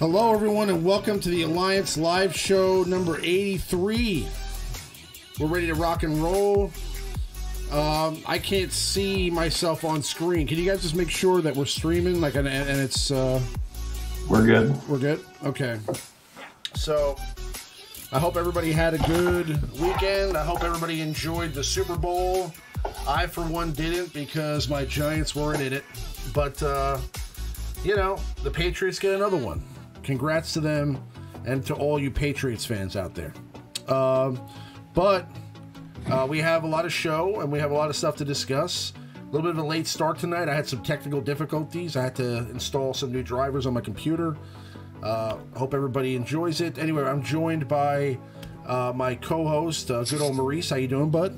Hello, everyone, and welcome to the Alliance live show number 83. We're ready to rock and roll. I can't see myself on screen. Can you guys just make sure that we're streaming, like, and it's We're good. We're good. Okay. So, I hope everybody had a good weekend. I hope everybody enjoyed the Super Bowl. I, for one, didn't because my Giants weren't in it. But, you know, the Patriots get another one. Congrats to them and to all you Patriots fans out there. But we have a lot of show and we have a lot of stuff to discuss. A little bit of a late start tonight. I had some technical difficulties. I had to install some new drivers on my computer. Hope everybody enjoys it. Anyway, I'm joined by my co-host, good old Maurice. How you doing, bud?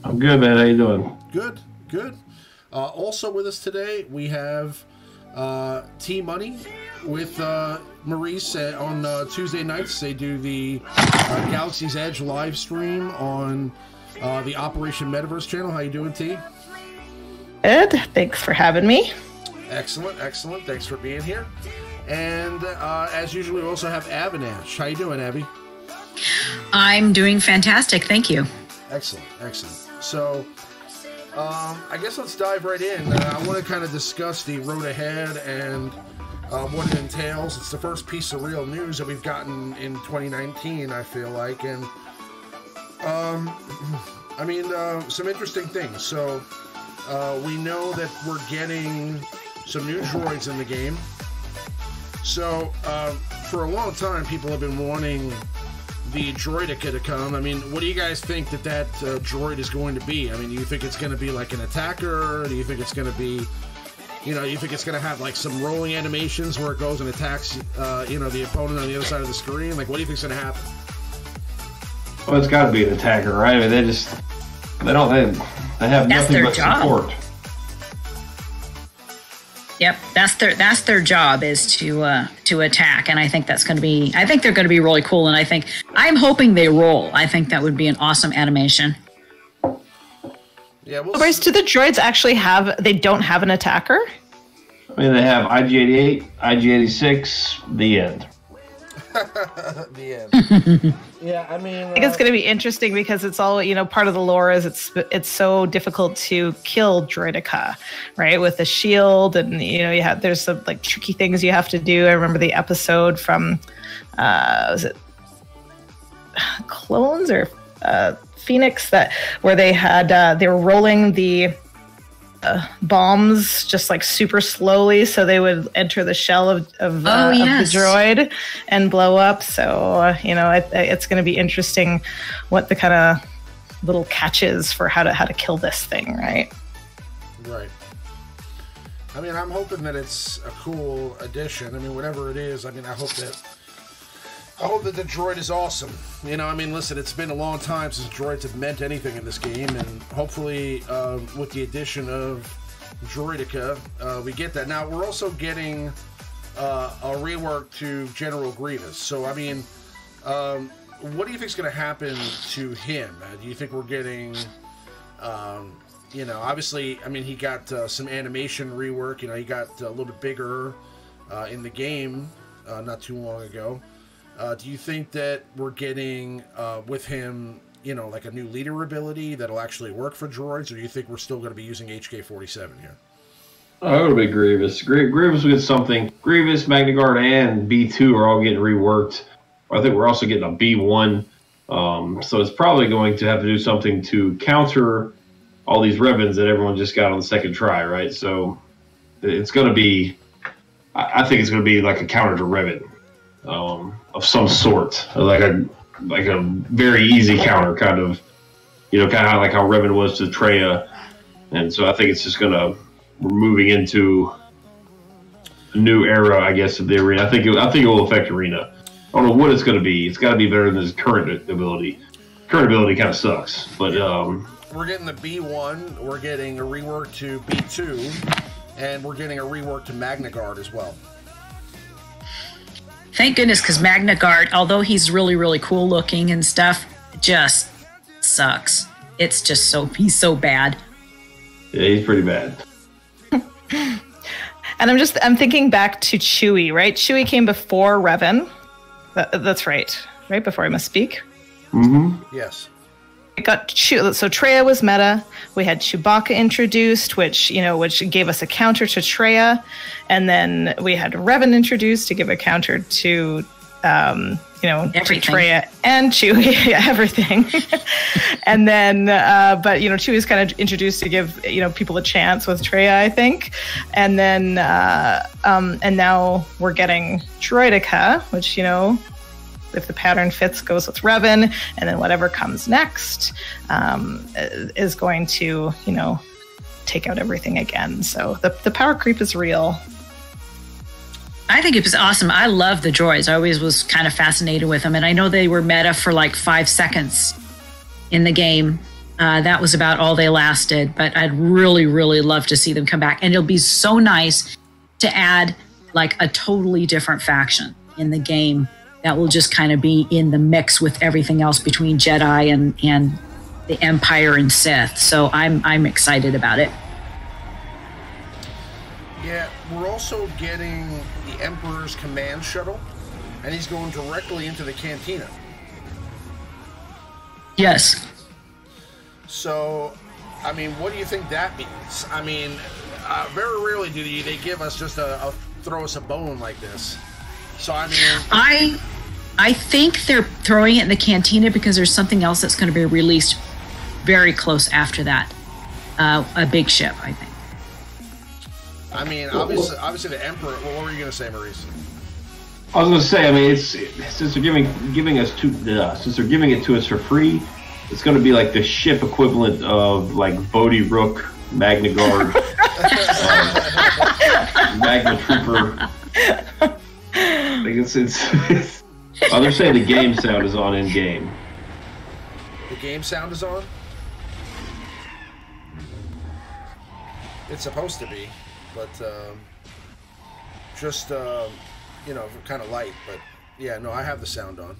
I'm good, man. How you doing? Good, good. Also with us today, we have TMoney with Maurice on Tuesday nights. They do the Galaxy's Edge live stream on the Operation Metaverse channel. How you doing, T? Good. Thanks for having me. Excellent, excellent. Thanks for being here. And as usual, we also have Avinash. How you doing, Abby? I'm doing fantastic. Thank you. Excellent, excellent. So, I guess let's dive right in. I want to kind of discuss the road ahead and what it entails. It's the first piece of real news that we've gotten in 2019, I feel like. And, I mean, some interesting things. So, we know that we're getting some new droids in the game. So, for a long time, people have been wanting the droidica to come. I mean, what do you guys think that droid is going to be? I mean, do you think it's going to be like an attacker? Do you think it's going to be, you know, you think it's going to have like some rolling animations where it goes and attacks, you know, the opponent on the other side of the screen? Like, what do you think's going to happen? Well, it's got to be an attacker, right? I mean, they have nothing but support. Yep, that's their job is to attack, and I think that's going to be. I think they're going to be really cool, and I'm hoping they roll. I think that would be an awesome animation. Yeah. Whereas, do the droids actually have? They don't have an attacker. I mean, they have IG-88, IG-86. The end. The end. Yeah, I mean, I think it's going to be interesting because it's all, you know, part of the lore is it's so difficult to kill droidica, right? With the shield, and you know, there's some like tricky things you have to do. I remember the episode from was it Clones or Phoenix where they were rolling the bombs just like super slowly, so they would enter the shell of the droid and blow up. So you know, it's going to be interesting what the kind of little catches for how to kill this thing, right? Right. I mean, I'm hoping that it's a cool addition. I mean, whatever it is, I mean, I hope that the droid is awesome. You know, I mean, listen, it's been a long time since droids have meant anything in this game, and hopefully with the addition of droidica, we get that. Now, we're also getting a rework to General Grievous. So, I mean, what do you think is going to happen to him? Do you think we're getting, you know, obviously, I mean, he got some animation rework. You know, he got a little bit bigger in the game not too long ago. Do you think that we're getting with him, you know, like a new leader ability that'll actually work for droids, or do you think we're still going to be using HK-47 here? Oh, it'll be Grievous. Grievous will get something. Grievous, Magna Guard, and B2 are all getting reworked. I think we're also getting a B1. So it's probably going to have to do something to counter all these Revans that everyone just got on the second try, right? So it's going to be, I think it's going to be like a counter to Revan. Of some sort, like a very easy counter, kind of, you know, kind of like how Revan was to Traya, and so I think it's just we're moving into a new era, I guess, of the arena. I think it will affect arena. I don't know what it's going to be. It's got to be better than his current ability. Current ability kind of sucks, but we're getting the B1, we're getting a rework to B2, and we're getting a rework to Magna Guard as well. Thank goodness, because Magna Guard, although he's really, really cool looking and stuff, just sucks. It's just he's so bad. Yeah, he's pretty bad. And I'm thinking back to Chewie, right? Chewie came before Revan. That's right. Right before I misspeak. Mm-hmm. Yes. It got so Traya was meta. We had Chewbacca introduced, which gave us a counter to Traya, and then we had Revan introduced to give a counter to to Traya and Chewie, everything. And then, but Chewie's kind of introduced to give people a chance with Traya, I think, and then and now we're getting Droidica, which if the pattern fits, goes with Revan, and then whatever comes next is going to, take out everything again. So the power creep is real. I think it was awesome. I love the droids. I always was kind of fascinated with them, and I know they were meta for like 5 seconds in the game. That was about all they lasted, but I'd really, really love to see them come back. And it'll be so nice to add like a totally different faction in the game that will just kind of be in the mix with everything else between Jedi and the Empire and Sith. So I'm excited about it. Yeah, we're also getting the Emperor's command shuttle, and he's going directly into the cantina. Yes. So, I mean, what do you think that means? I mean, very rarely do they give us just a throw us a bone like this. So, I mean... I think they're throwing it in the cantina because there's something else that's going to be released very close after that. A big ship, I think. I mean, obviously the Emperor... Well, what were you going to say, Maurice? I was going to say, I mean, since they're giving us since they're giving it to us for free, it's going to be like the ship equivalent of like Bodhi Rook, Magna Guard, Magna Trooper. Like it's oh, they're saying the game sound is on in game. The game sound is on? It's supposed to be, but just kind of light. But yeah, no, I have the sound on.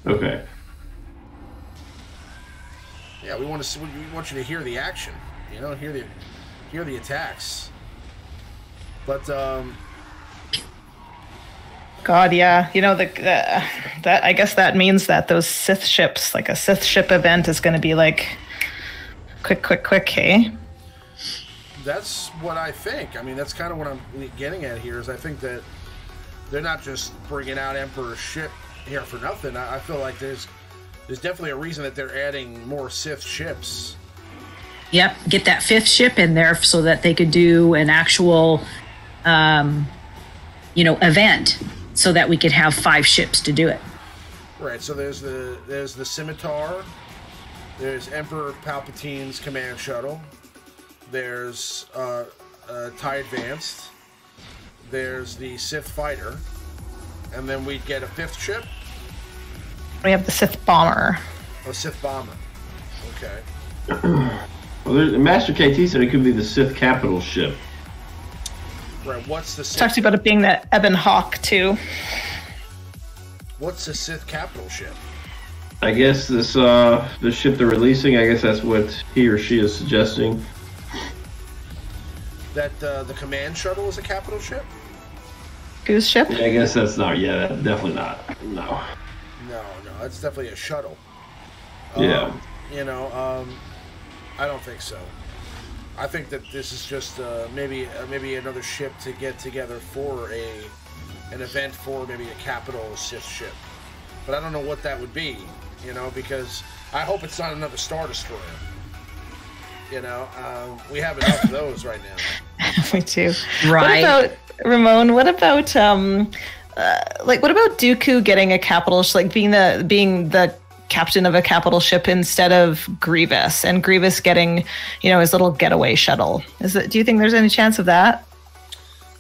Okay. Yeah, we want you to hear the action. Hear the attacks. But God, yeah, that I guess that means that those Sith ships, like a Sith ship event, is going to be like quick, hey? That's what I think. I mean, that's kind of what I'm getting at here. Is I think that they're not just bringing out Emperor's ship here for nothing. I feel like there's definitely a reason that they're adding more Sith ships. Yep, get that 5th ship in there so that they could do an actual, event, so that we could have 5 ships to do it. Right. So there's the Scimitar. There's Emperor Palpatine's command shuttle. There's TIE Advanced. There's the Sith Fighter. And then we'd get a 5th ship. We have the Sith Bomber. Oh, Sith Bomber. Okay. Well, Master KT said it could be the Sith capital ship. Right, what's the Sith... Talks about it being the Ebon Hawk, too. What's the Sith capital ship? I guess this ship they're releasing, I guess that's what he or she is suggesting. That the command shuttle is a capital ship? Goose ship? Yeah, I guess that's not. Yeah, definitely not. No. No, it's definitely a shuttle. Yeah. I don't think so. I think that this is just maybe another ship to get together for an event for maybe a capital Sith ship. But I don't know what that would be, because I hope it's not another Star Destroyer. We have enough of those right now. Me too. Right. What about Ramon? What about what about Dooku getting a capital, being the captain of a capital ship instead of Grievous, and Grievous getting, his little getaway shuttle? Do you think there's any chance of that?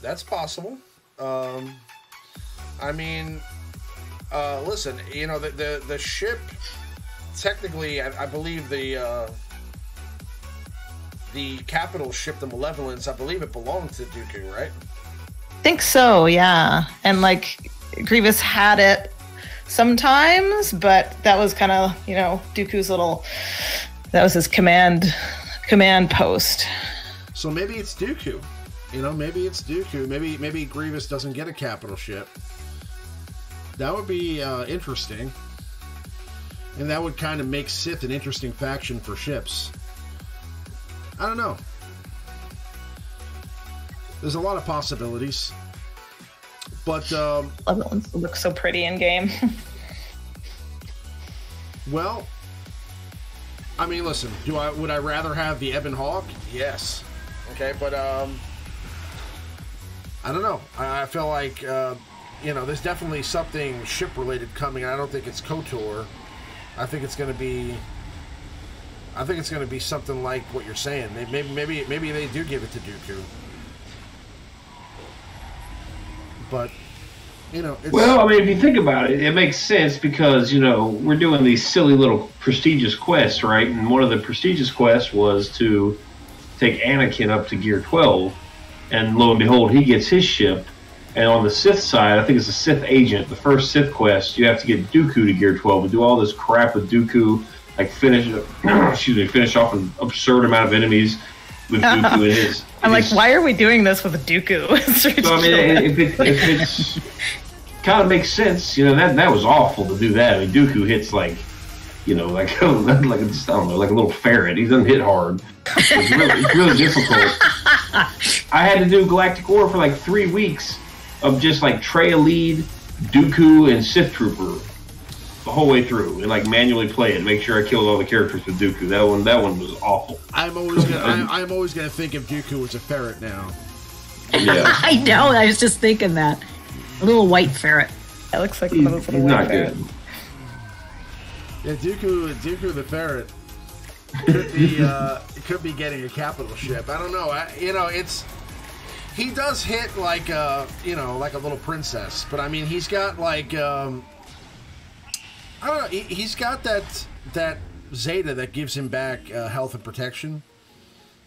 That's possible. I mean, listen, the ship, technically, I believe the capital ship, the Malevolence, I believe it belonged to Dooku, right? I think so, yeah. And Grievous had it sometimes, but that was kind of, Dooku's that was his command post. So maybe it's Dooku. You know, maybe it's Dooku. Maybe Grievous doesn't get a capital ship. That would be interesting. And that would kind of make Sith an interesting faction for ships. I don't know. There's a lot of possibilities. But Love that one. Looks so pretty in game. Well, I mean, listen, would I rather have the Ebon Hawk? Yes. Okay, but I don't know. I feel like you know, there's definitely something ship related coming. I don't think it's KOTOR. I think it's going to be something like what you're saying. Maybe they do give it to Dooku. But, you know, it's... Well, I mean, if you think about it, it makes sense because, you know, we're doing these silly little prestigious quests, right? And one of the prestigious quests was to take Anakin up to Gear 12, and lo and behold, he gets his ship. And on the Sith side, I think it's a Sith agent, the first Sith quest, you have to get Dooku to Gear 12 and do all this crap with Dooku, like finish off an absurd amount of enemies with Dooku and his... I'm like, why are we doing this with Dooku? So, I mean, if it's kind of makes sense, you know, that was awful to do that. I mean, Dooku hits like, you know, like I don't know, like a little ferret. He doesn't hit hard. It's really difficult. I had to do Galactic War for like 3 weeks of just like Trey Lead, Dooku, and Sith Trooper the whole way through, and like manually play it, make sure I killed all the characters with Dooku. That one was awful. I'm always gonna think of Dooku as a ferret now. Yeah, I know. I was just thinking that. A little white ferret. That looks like one of those little not ferret. good. Yeah, Dooku the ferret could be getting a capital ship. I don't know. He does hit like like a little princess, but I mean he's got like I don't know. He's got that Zeta that gives him back health and protection.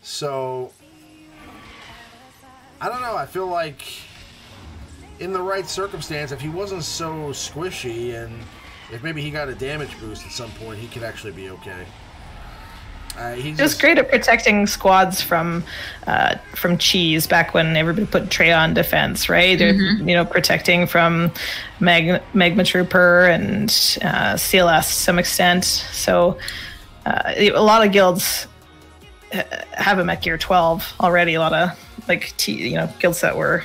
So I don't know. I feel like in the right circumstance, if he wasn't so squishy and if maybe he got a damage boost at some point, he could actually be okay. He was great at protecting squads from cheese back when everybody put Trey on defense, right? Mm-hmm. You know, protecting from Magma Trooper and CLS to some extent. So a lot of guilds have him at Gear 12 already. A lot of guilds that were.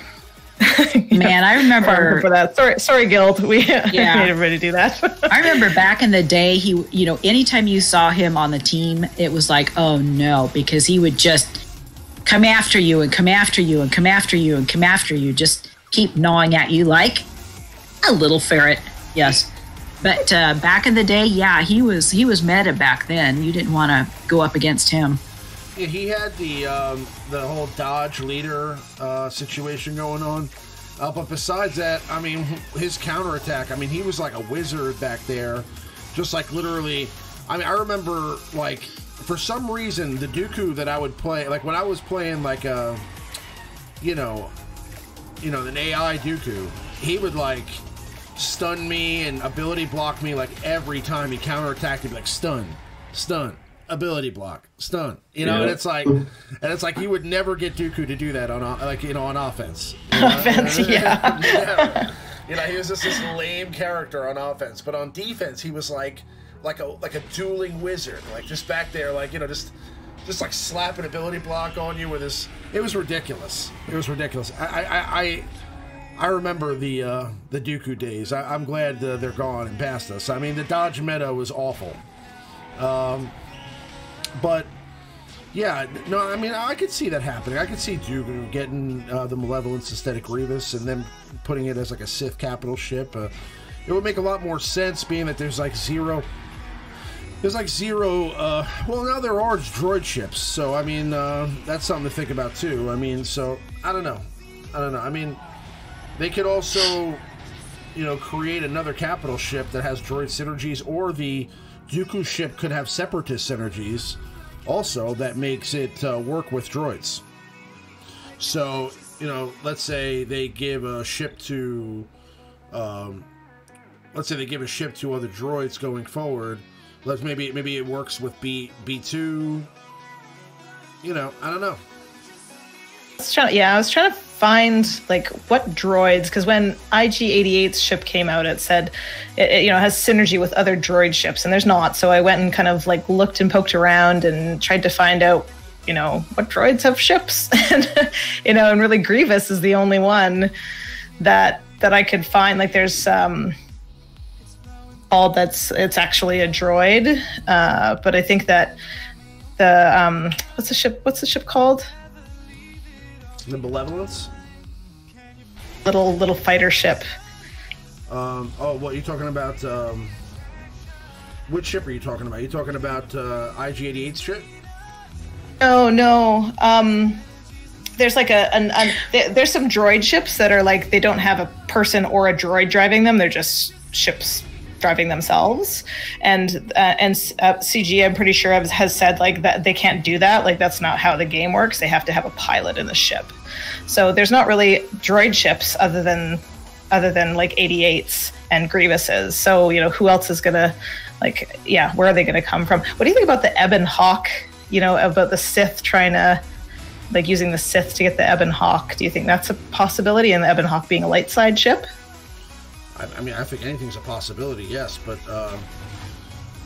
Man, I remember for that. Sorry, guild. We made everybody do that. I remember back in the day, he, anytime you saw him on the team, it was like, oh no, because he would just come after you and come after you and come after you and come after you, just keep gnawing at you like a little ferret. Yes, but back in the day, yeah, he was meta back then. You didn't want to go up against him. Yeah, he had the whole dodge leader situation going on. But besides that, I mean, his counterattack, I mean, he was like a wizard back there. Just like literally, I mean, I remember like, for some reason, the Dooku that I would play, like when I was playing like an AI Dooku, he would like stun me and ability block me like every time he counterattacked, he'd be like stun. Ability block, stun, and it's like you would never get Dooku to do that on offense. Offense, yeah. He was just this lame character on offense, but on defense he was like a dueling wizard, like just back there, like just like slapping ability block on you with his. It was ridiculous. I remember the Dooku days. I'm glad they're gone and past us. I mean, the dodge meta was awful. But yeah, no, I mean, I could see that happening. I could see Dooku getting the Malevolence instead of Grievous and then putting it as like a Sith capital ship. It would make a lot more sense, being that there's like zero. Well, now there are droid ships, so I mean, that's something to think about too. I mean, so I don't know. I mean, they could also, create another capital ship that has droid synergies, or the Dooku ship could have separatist synergies also that makes it work with droids. So, let's say they give a ship to other droids going forward. Maybe it works with B2. I don't know. I was trying to find like what droids, because when IG-88's ship came out, it said it has synergy with other droid ships, and there's not. So I went and kind of like looked and poked around and tried to find out, what droids have ships, and and really Grievous is the only one that I could find. Like there's it's actually a droid, but I think that the what's the ship called? The Malevolence? Little fighter ship. What you're talking about? Which ship are you talking about? Are you talking about IG-88's ship? Oh no. There's like there's some droid ships that are like they don't have a person or a droid driving them. They're just ships driving themselves, and CG, I'm pretty sure, has said like that they can't do that. Like that's not how the game works. They have to have a pilot in the ship. So there's not really droid ships other than like 88s and Grievouses. So who else is gonna where are they gonna come from? What do you think about the Ebon Hawk? About the Sith trying to like using the Sith to get the Ebon Hawk. Do you think that's a possibility? And the Ebon Hawk being a light side ship? I mean, I think anything's a possibility, yes, but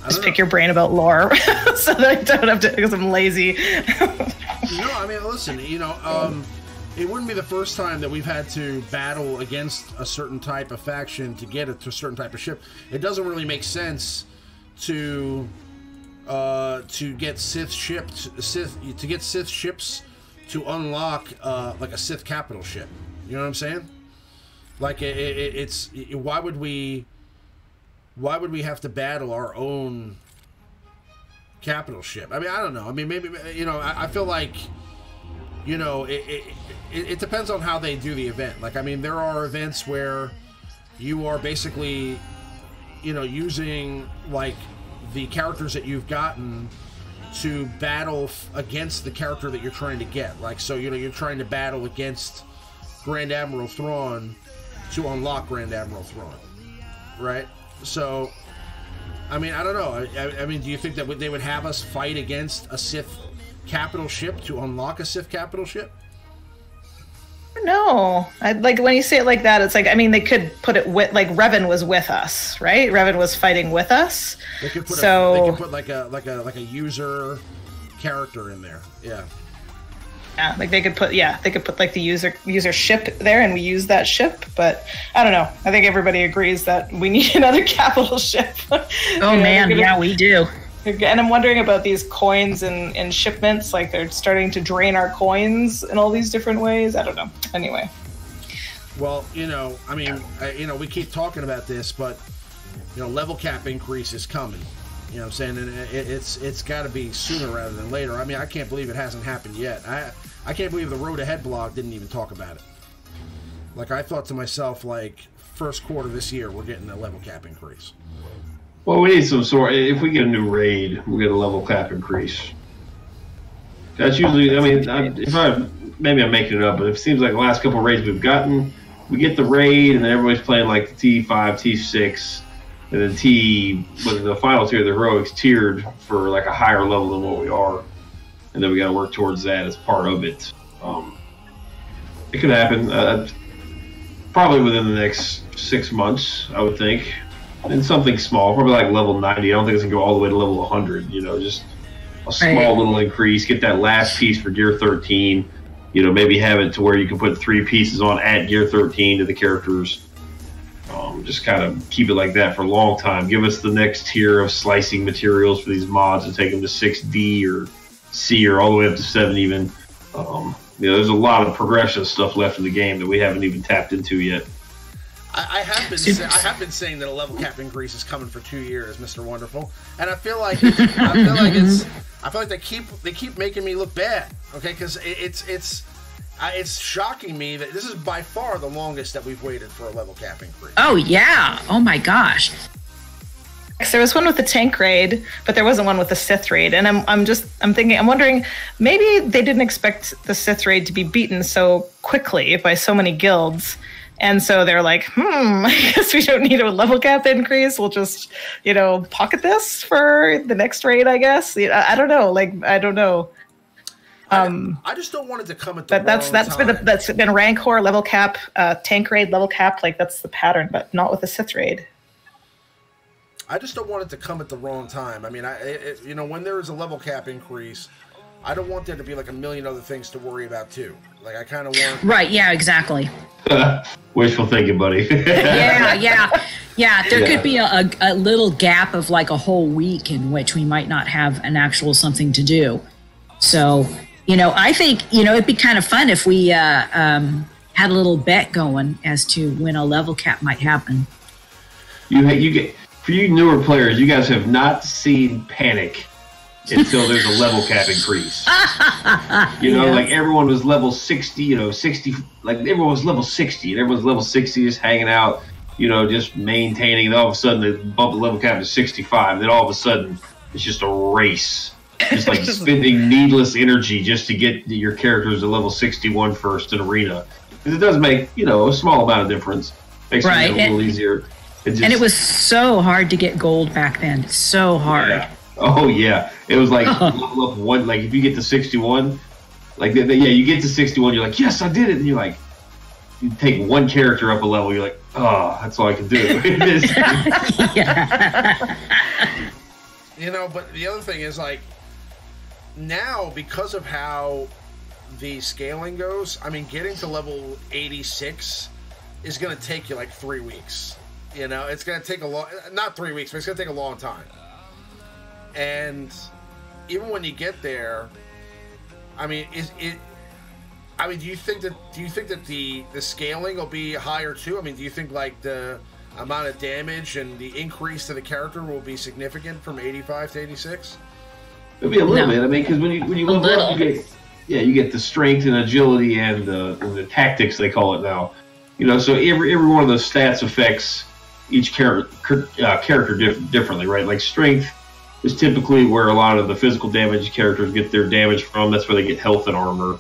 just pick your brain about lore so that I don't have to, because I'm lazy. No, I mean, listen, it wouldn't be the first time that we've had to battle against a certain type of faction to get it to a certain type of ship. It doesn't really make sense to get Sith ships to unlock like a Sith capital ship. You know what I'm saying? Like it's why would we have to battle our own capital ship? I mean, I don't know. I mean, maybe I feel like it depends on how they do the event. Like, I mean, there are events where you are basically using like the characters that you've gotten to battle against the character that you're trying to get. Like, so you're trying to battle against Grand Admiral Thrawn to unlock Grand Admiral Thrawn, right? So, I mean, I don't know. I mean, do you think that they would have us fight against a Sith capital ship to unlock a Sith capital ship? No, like when you say it like that, it's like, I mean, they could put it with, like, Revan was with us, right? Revan was fighting with us. They could put they could put like a user character in there. Yeah. Yeah, like they could put like the user ship there, and we use that ship. But I don't know. I think everybody agrees that we need another capital ship. Oh man, yeah, we do. And I'm wondering about these coins and shipments. Like they're starting to drain our coins in all these different ways. I don't know. Anyway. Well, I mean, we keep talking about this, but level cap increase is coming. You know what I'm saying? And it's got to be sooner rather than later. I mean, I can't believe it hasn't happened yet. I can't believe the Road Ahead blog didn't even talk about it. Like, I thought to myself, like, first quarter this year, we're getting a level cap increase. Well, we need some sort. If we get a new raid, we'll get a level cap increase. That's usually. I mean, maybe I'm making it up, but it seems like the last couple of raids we've gotten, we get the raid, and then everybody's playing like the T5, T6, and then the final tier, the heroics tiered for like a higher level than what we are, and then we got to work towards that as part of it. It could happen. Probably within the next 6 months, I would think. And something small, probably like level 90. I don't think it's going to go all the way to level 100. Just a small little increase. Get that last piece for Gear 13. Maybe have it to where you can put 3 pieces on at Gear 13 to the characters. Just kind of keep it like that for a long time. Give us the next tier of slicing materials for these mods and take them to 6D or C or all the way up to 7 even. There's a lot of progression stuff left in the game that we haven't even tapped into yet. I have been saying that a level cap increase is coming for 2 years, Mr. Wonderful, and I feel like they keep making me look bad. Okay, because it's shocking me that this is by far the longest that we've waited for a level cap increase. Oh yeah! Oh my gosh! There was one with the tank raid, but there wasn't one with the Sith raid, and I'm wondering, maybe they didn't expect the Sith raid to be beaten so quickly by so many guilds. And so they're like, I guess we don't need a level cap increase. We'll just, pocket this for the next raid, I guess. I don't know. I don't know. I just don't want it to come at the that's been Rancor level cap, tank raid level cap. Like that's the pattern, but not with the Sith raid. I just don't want it to come at the wrong time. I mean, you know, when there is a level cap increase, I don't want there to be like a million other things to worry about too. Like I kind of want. Right. Yeah. Exactly. Wishful thinking, buddy. Yeah. There could be a little gap of like a whole week in which we might not have an actual something to do. So, you know, I think, you know, it'd be kind of fun if we had a little bet going as to when a level cap might happen. You get, for you newer players, you guys have not seen panic until there's a level cap increase. You know, like everyone was level 60, you know, 60, like everyone was level 60, and everyone's level 60 just hanging out, you know, just maintaining, and all of a sudden they bump the level cap to 65, then all of a sudden it's just a race. Just like spending needless energy just to get your characters to level 61 first in arena. Because it does make, you know, a small amount of difference. Makes it a little easier. And it was so hard to get gold back then. So hard. Yeah. Oh, yeah. It was like level up one. Like if you get to 61, like, you get to 61, you're like, yes, I did it. And you're like, you take one character up a level, you're like, oh, that's all I can do. Yeah. You know, but the other thing is like, now, because of how the scaling goes, I mean, getting to level 86 is going to take you like 3 weeks. You know, it's going to take not 3 weeks, but it's going to take a long time. And even when you get there, I mean, do you think that the scaling will be higher too? I mean, do you think like the amount of damage and the increase to the character will be significant from 85 to 86? It'll be a little bit. I mean, because when you level up, you get the strength and agility and the tactics, they call it now. You know, so every one of those stats affects each character differently, right? Like strength is typically where a lot of the physical damage characters get their damage from. That's where they get health and armor.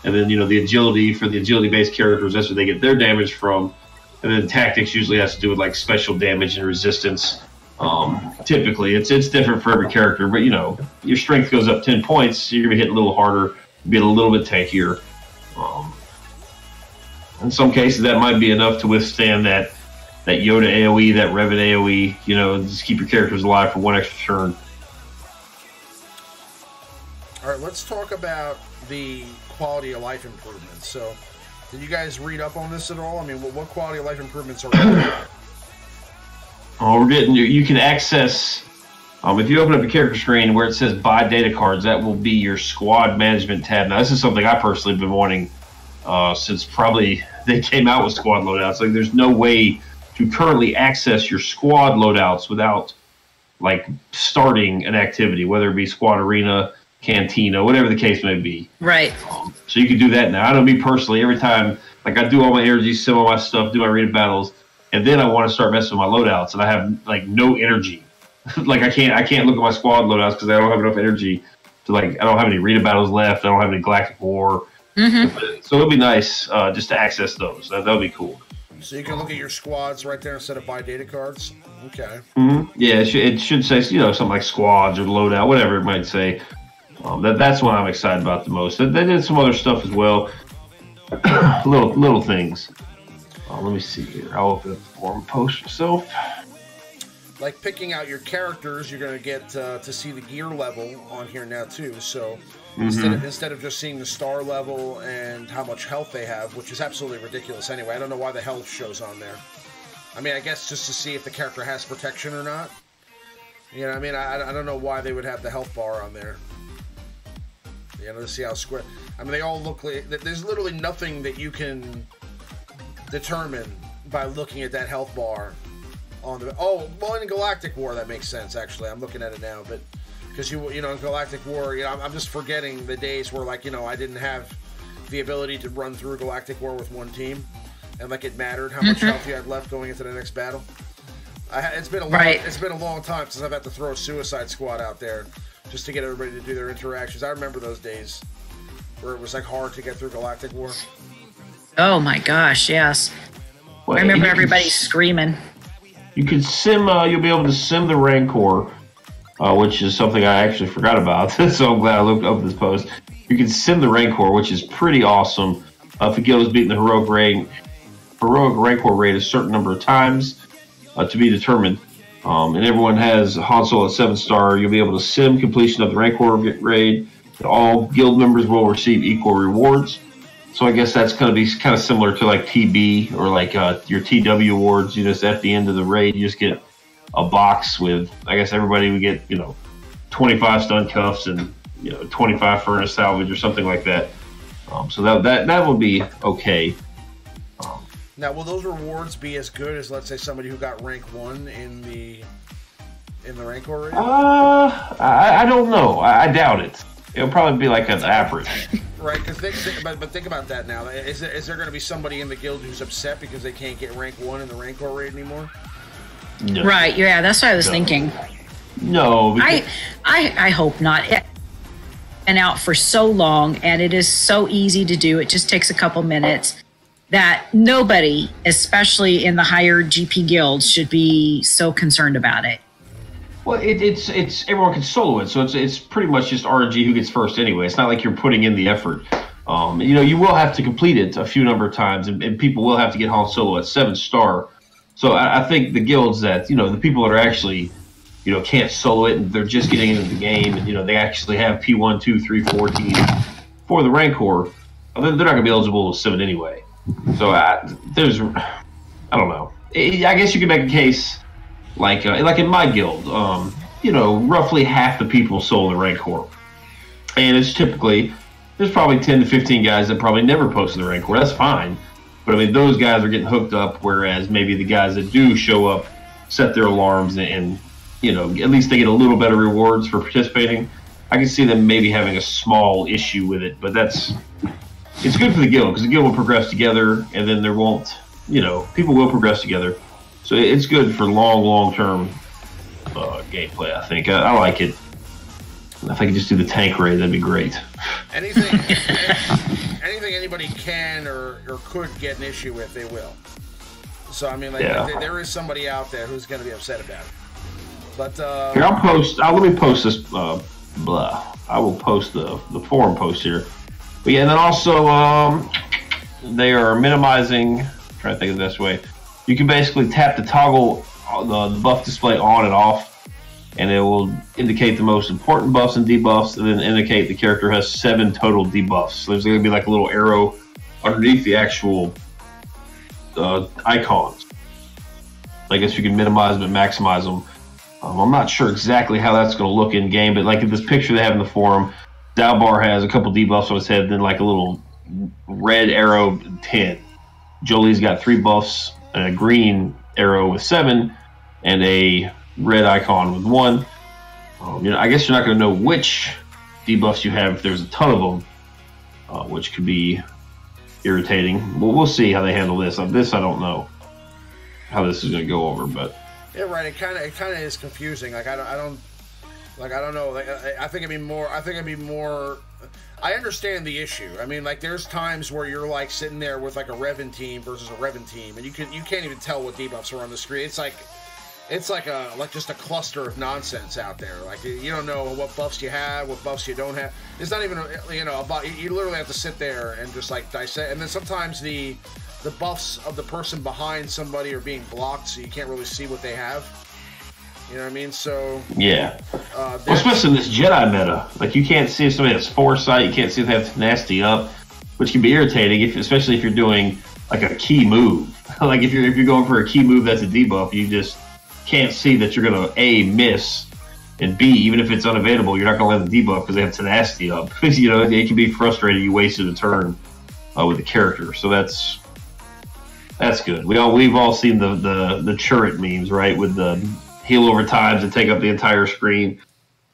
And then, you know, the agility for the agility-based characters, that's where they get their damage from. And then tactics usually has to do with like special damage and resistance. Typically, it's different for every character, but you know, your strength goes up 10 points, so you're gonna hit a little harder, be a little bit tankier. In some cases, that might be enough to withstand that Yoda AOE, that Revan AOE. You know, just keep your characters alive for one extra turn. All right, let's talk about the quality of life improvements. So, did you guys read up on this at all? I mean, what quality of life improvements are we Oh, we're getting you can access. If you open up your character screen where it says buy data cards, that will be your squad management tab. Now, this is something I personally have been wanting since probably they came out with squad loadouts. Like, there's no way to currently access your squad loadouts without like starting an activity, whether it be squad arena, cantina, whatever the case may be. Right. So you can do that now. I know me personally, every time, like I do all my energy, some of my stuff, do my arena battles. And then I want to start messing with my loadouts, and I have like no energy. Like I can't look at my squad loadouts because I don't have enough energy to like. I don't have any arena battles left. I don't have any Galactic War. Mm-hmm. So it'll be nice just to access those. That'll be cool. So you can look at your squads right there instead of buy data cards. Okay. Mm-hmm. Yeah, it should say, you know, something like squads or loadout, whatever it might say. That's what I'm excited about the most. They did some other stuff as well. little things. Let me see here. I'll open up the forum post myself. Like picking out your characters, you're going to get to see the gear level on here now too. So instead of just seeing the star level and how much health they have, which is absolutely ridiculous anyway. I don't know why the health shows on there. I mean, I guess just to see if the character has protection or not. You know, I mean, I don't know why they would have the health bar on there. You know, to see how square. I mean, they all look like. There's literally nothing that you can determine by looking at that health bar on the well, in Galactic War that makes sense. Actually, I'm looking at it now, but because you know in Galactic War, you know, I'm just forgetting the days where like, you know, I didn't have the ability to run through Galactic War with one team, and like it mattered how much health you had left going into the next battle. It's been a long time since I've had to throw a Suicide Squad out there just to get everybody to do their interactions. I remember those days where it was like hard to get through Galactic War. Oh my gosh, yes. Well, I remember everybody screaming. You can sim, you'll be able to sim the Rancor, which is something I actually forgot about. So I'm glad I looked up this post. You can sim the Rancor, which is pretty awesome. If a guild is beating the heroic Rancor raid a certain number of times to be determined, and everyone has Han Solo at 7-star, you'll be able to sim completion of the Rancor raid. All guild members will receive equal rewards. So I guess that's going to be kind of similar to like TB or like your TW awards. You just at the end of the raid, you just get a box with, I guess everybody would get, 25 stun cuffs and 25 furnace salvage or something like that. So that would be okay. Now, will those rewards be as good as, let's say, somebody who got rank 1 in the Rancor raid? I don't know. I doubt it. It'll probably be like an average. Right, because but think about that now. Is there going to be somebody in the guild who's upset because they can't get rank 1 in the Rancor raid anymore? No. Right, yeah, that's what I was thinking. No. I hope not. And out for so long, and it is so easy to do. It just takes a couple minutes. That nobody, especially in the higher GP guilds, should be so concerned about it. Well, it's everyone can solo it, so it's pretty much just RNG who gets first anyway. It's not like you're putting in the effort. You will have to complete it a few number of times, and people will have to get Han Solo at 7-star. So I think the guilds that the people that are actually can't solo it and they're just getting into the game, and they actually have P1, 2, 3, 4 teams for the Rancor, they're not going to be eligible to sim it anyway. So I don't know. I guess you could make a case. Like in my guild, roughly half the people solo the Rancor. And it's typically, there's probably 10 to 15 guys that probably never posted the Rancor. That's fine. But I mean, those guys are getting hooked up, whereas maybe the guys that do show up, set their alarms, and at least they get a little better rewards for participating. I can see them maybe having a small issue with it, but it's good for the guild, because the guild will progress together, and then there won't, people will progress together. So it's good for long-term gameplay, I think. I like it. If I could just do the tank raid, that'd be great. Anything anybody can or could get an issue with, they will. So, I mean, there is somebody out there who's going to be upset about it. But, here, let me post this, I will post the forum post here. But yeah, and then also, they are minimizing, I'm trying to think of the best way. You can basically tap the toggle the buff display on and off, and it will indicate the most important buffs and debuffs, and then indicate the character has 7 total debuffs. So there's going to be like a little arrow underneath the actual icons. I guess you can minimize them and maximize them. I'm not sure exactly how that's going to look in game, but like in this picture they have in the forum, Dalbar has a couple debuffs on his head, then like a little red arrow 10. Jolie's got 3 buffs, a green arrow with 7, and a red icon with 1. I guess you're not going to know which debuffs you have if there's a ton of them, which could be irritating. We'll see how they handle this. This I don't know how this is going to go over, but yeah, right. It kind of is confusing. Like I don't know. Like, I think it'd be more. I understand the issue. I mean, like, there's times where you're like sitting there with like a Revan team versus a Revan team, and you can't even tell what debuffs are on the screen. It's like just a cluster of nonsense out there. Like, you don't know what buffs you have, what buffs you don't have. It's not even about. You literally have to sit there and just like dissect. And then sometimes the buffs of the person behind somebody are being blocked, so you can't really see what they have. You know what I mean? So yeah, well, especially in this Jedi meta, like you can't see if somebody has foresight, you can't see if they have tenacity up, which can be irritating, especially if you're doing like a key move. Like if you're going for a key move that's a debuff, you just can't see that you're gonna A, miss, and B, even if it's unavailable, you're not gonna let the debuff because they have tenacity up. It can be frustrating. You wasted a turn with the character, so that's good. We've all seen the turret memes, right, with the heal over times and take up the entire screen.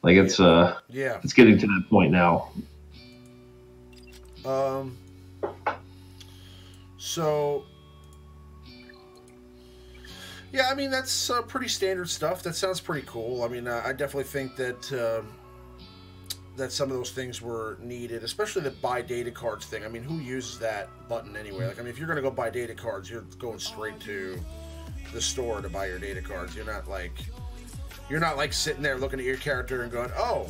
Like it's getting to that point now. So yeah, I mean that's pretty standard stuff. That sounds pretty cool. I mean, I definitely think that that some of those things were needed, especially the buy data cards thing. I mean, who uses that button anyway? Like, I mean, if you're gonna go buy data cards, you're going straight to the store to buy your data cards. You're not like sitting there looking at your character and going, oh,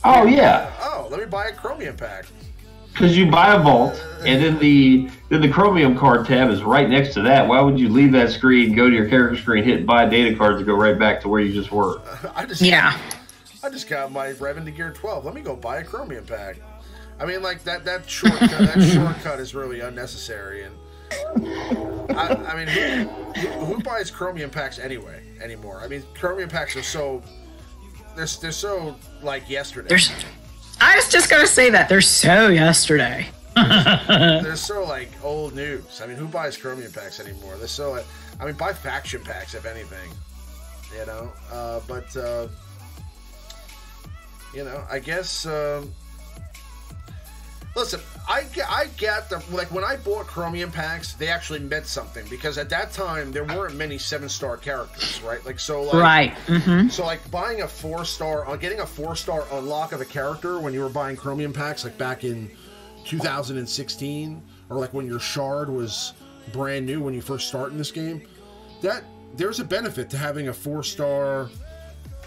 Oh yeah. Oh, let me buy a Chromium pack. Because you buy a vault, and then the Chromium card tab is right next to that. Why would you leave that screen, go to your character screen, hit buy data cards, and go right back to where you just were? I just got my Revan to Gear 12. Let me go buy a Chromium pack. I mean, like that shortcut is really unnecessary. And I mean, who buys Chromium packs anymore? I mean, Chromium packs are so they're so like yesterday. I was just gonna say that they're so yesterday. They're so like old news. I mean, who buys Chromium packs anymore? They're so. I mean, buy faction packs if anything. You know, but you know, I guess. Listen, I get the like when I bought Chromium packs, they actually meant something because at that time there weren't many 7-star characters, right? Like so, like, right. Mm-hmm. So like buying a 4-star, getting a 4-star unlock of a character when you were buying Chromium packs, like back in 2016, or like when your shard was brand new when you first start in this game, that there's a benefit to having a 4-star,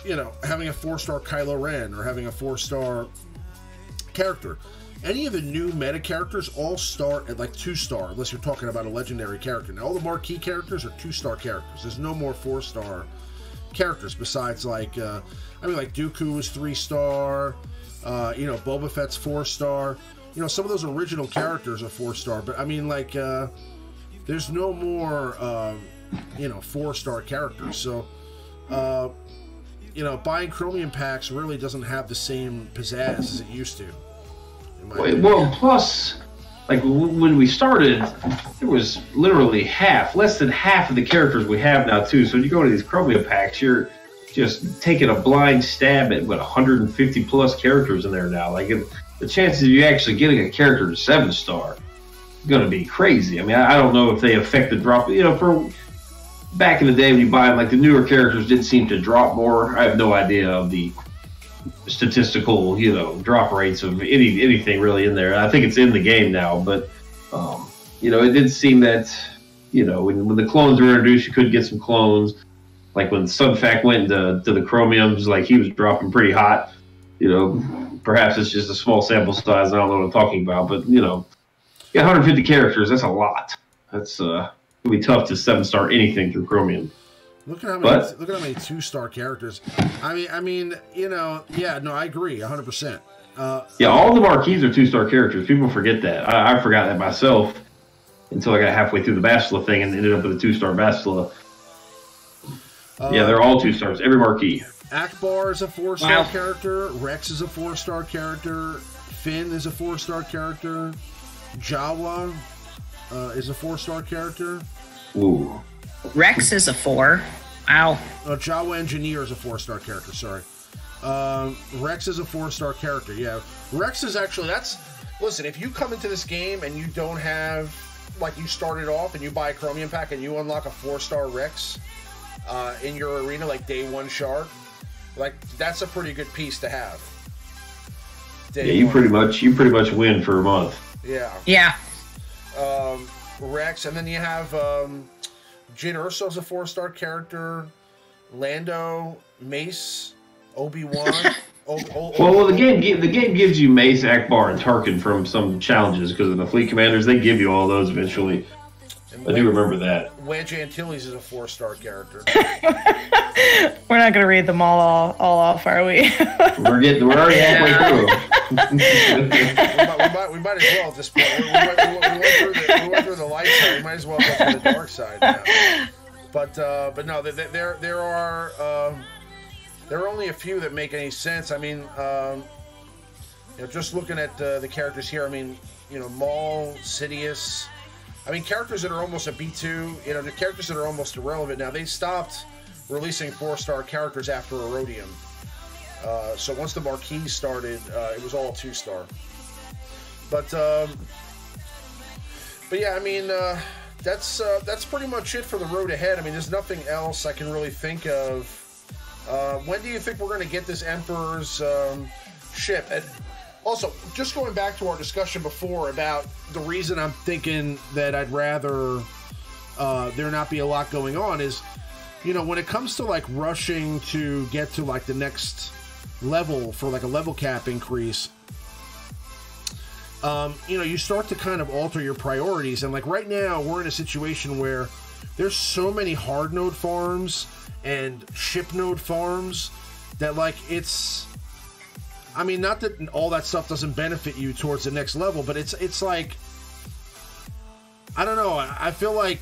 you know, having a 4-star Kylo Ren or having a 4-star character. Any of the new meta characters all start at like 2-star, unless you're talking about a legendary character. Now, all the marquee characters are 2-star characters. There's no more 4-star characters besides like, I mean, like Dooku is 3-star. You know, Boba Fett's 4-star. You know, some of those original characters are 4-star, but I mean, like, there's no more, you know, 4-star characters. So, you know, buying Chromium packs really doesn't have the same pizzazz as it used to. Well, plus, like when we started, there was literally less than half of the characters we have now too. So when you go to these Chromium packs, you're just taking a blind stab at 150 plus characters in there now. Like the chances of you actually getting a character to 7-star is going to be crazy. I mean, I don't know if they affect the drop. You know, for back in the day when you buy them, like the newer characters did seem to drop more. I have no idea of the statistical, you know, drop rates of anything really in there. I think it's in the game now, but you know, it did seem that, you know, when the clones were introduced, you could get some clones. Like when Sunfac went to the Chromiums, like he was dropping pretty hot. You know, perhaps it's just a small sample size. I don't know what I'm talking about, but you know, 150 characters. That's a lot. That's it'll be tough to 7-star anything through Chromium. Look at how many 2-star characters. I mean, you know, yeah, no, I agree, 100%. Yeah, all the marquees are 2-star characters. People forget that. I forgot that myself until I got halfway through the Bastila thing and ended up with a 2-star Bastila. Yeah, they're all 2-stars. Every marquee. Akbar is a 4-star character. Rex is a 4-star character. Finn is a 4-star character. Jawa is a 4-star character. Ooh. Rex is a 4. Wow. Jawa Engineer is a 4-star character, sorry. Rex is a 4-star character, yeah. Rex is actually, listen, if you come into this game and you don't have, like you started off and you buy a Chromium pack and you unlock a 4-star Rex in your arena, like day 1 shard, like that's a pretty good piece to have. You pretty much win for a month. Yeah. Yeah. Rex, and then you have Jyn Erso's a 4-star character. Lando, Mace, Obi-Wan. Well, the game gives you Mace, Akbar, and Tarkin from some challenges because of the fleet commanders. They give you all those eventually. I do remember that. Wedge Antilles is a 4-star character. We're not going to read them all off, are we? We're already halfway through. we might as well at this point. We went through the light side. We might as well go to the dark side now. But no, there are only a few that make any sense. I mean, you know, just looking at the characters here. I mean, you know, Maul, Sidious. I mean, characters that are almost a B2. You know, the characters that are almost irrelevant now. They stopped releasing 4-star characters after Erodium. So once the marquee started, it was all 2-star. But yeah, I mean, that's pretty much it for the road ahead. I mean, there's nothing else I can really think of. When do you think we're going to get this Emperor's ship? And also, just going back to our discussion before about the reason I'm thinking that I'd rather there not be a lot going on is, you know, when it comes to like rushing to get to like the next level for like a level cap increase, you know, you start to kind of alter your priorities. And like right now, we're in a situation where there's so many hard node farms and ship node farms that like it's, I mean, not that all that stuff doesn't benefit you towards the next level, but it's like, I don't know. I feel like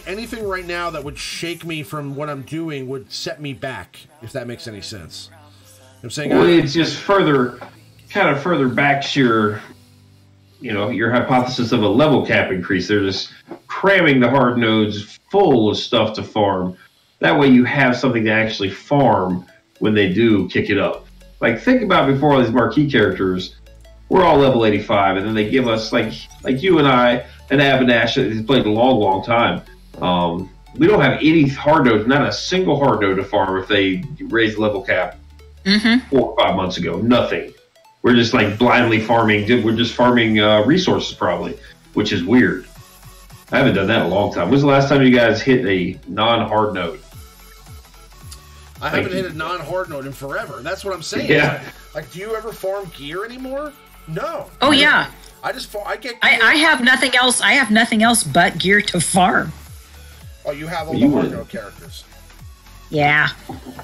anything right now that would shake me from what I'm doing would set me back, if that makes any sense. I'm saying, well, it's just further back to your, you know, your hypothesis of a level cap increase. They're just cramming the hard nodes full of stuff to farm. That way you have something to actually farm when they do kick it up. Like, think about before all these marquee characters, we're all level 85, and then they give us, like you and I, and Abinash has played a long, long time. We don't have any hard nodes, not a single hard node to farm if they raise the level cap 4 or 5 months ago. Nothing. We're just like blindly farming. We're just farming resources probably, which is weird. I haven't done that in a long time. When's the last time you guys hit a non-hard node? I haven't hit a non-hard node in forever. That's what I'm saying. Yeah. Like, do you ever farm gear anymore? No. Oh yeah. I get. I have nothing else. I have nothing else but gear to farm. Oh, you have all the hard node characters. Yeah.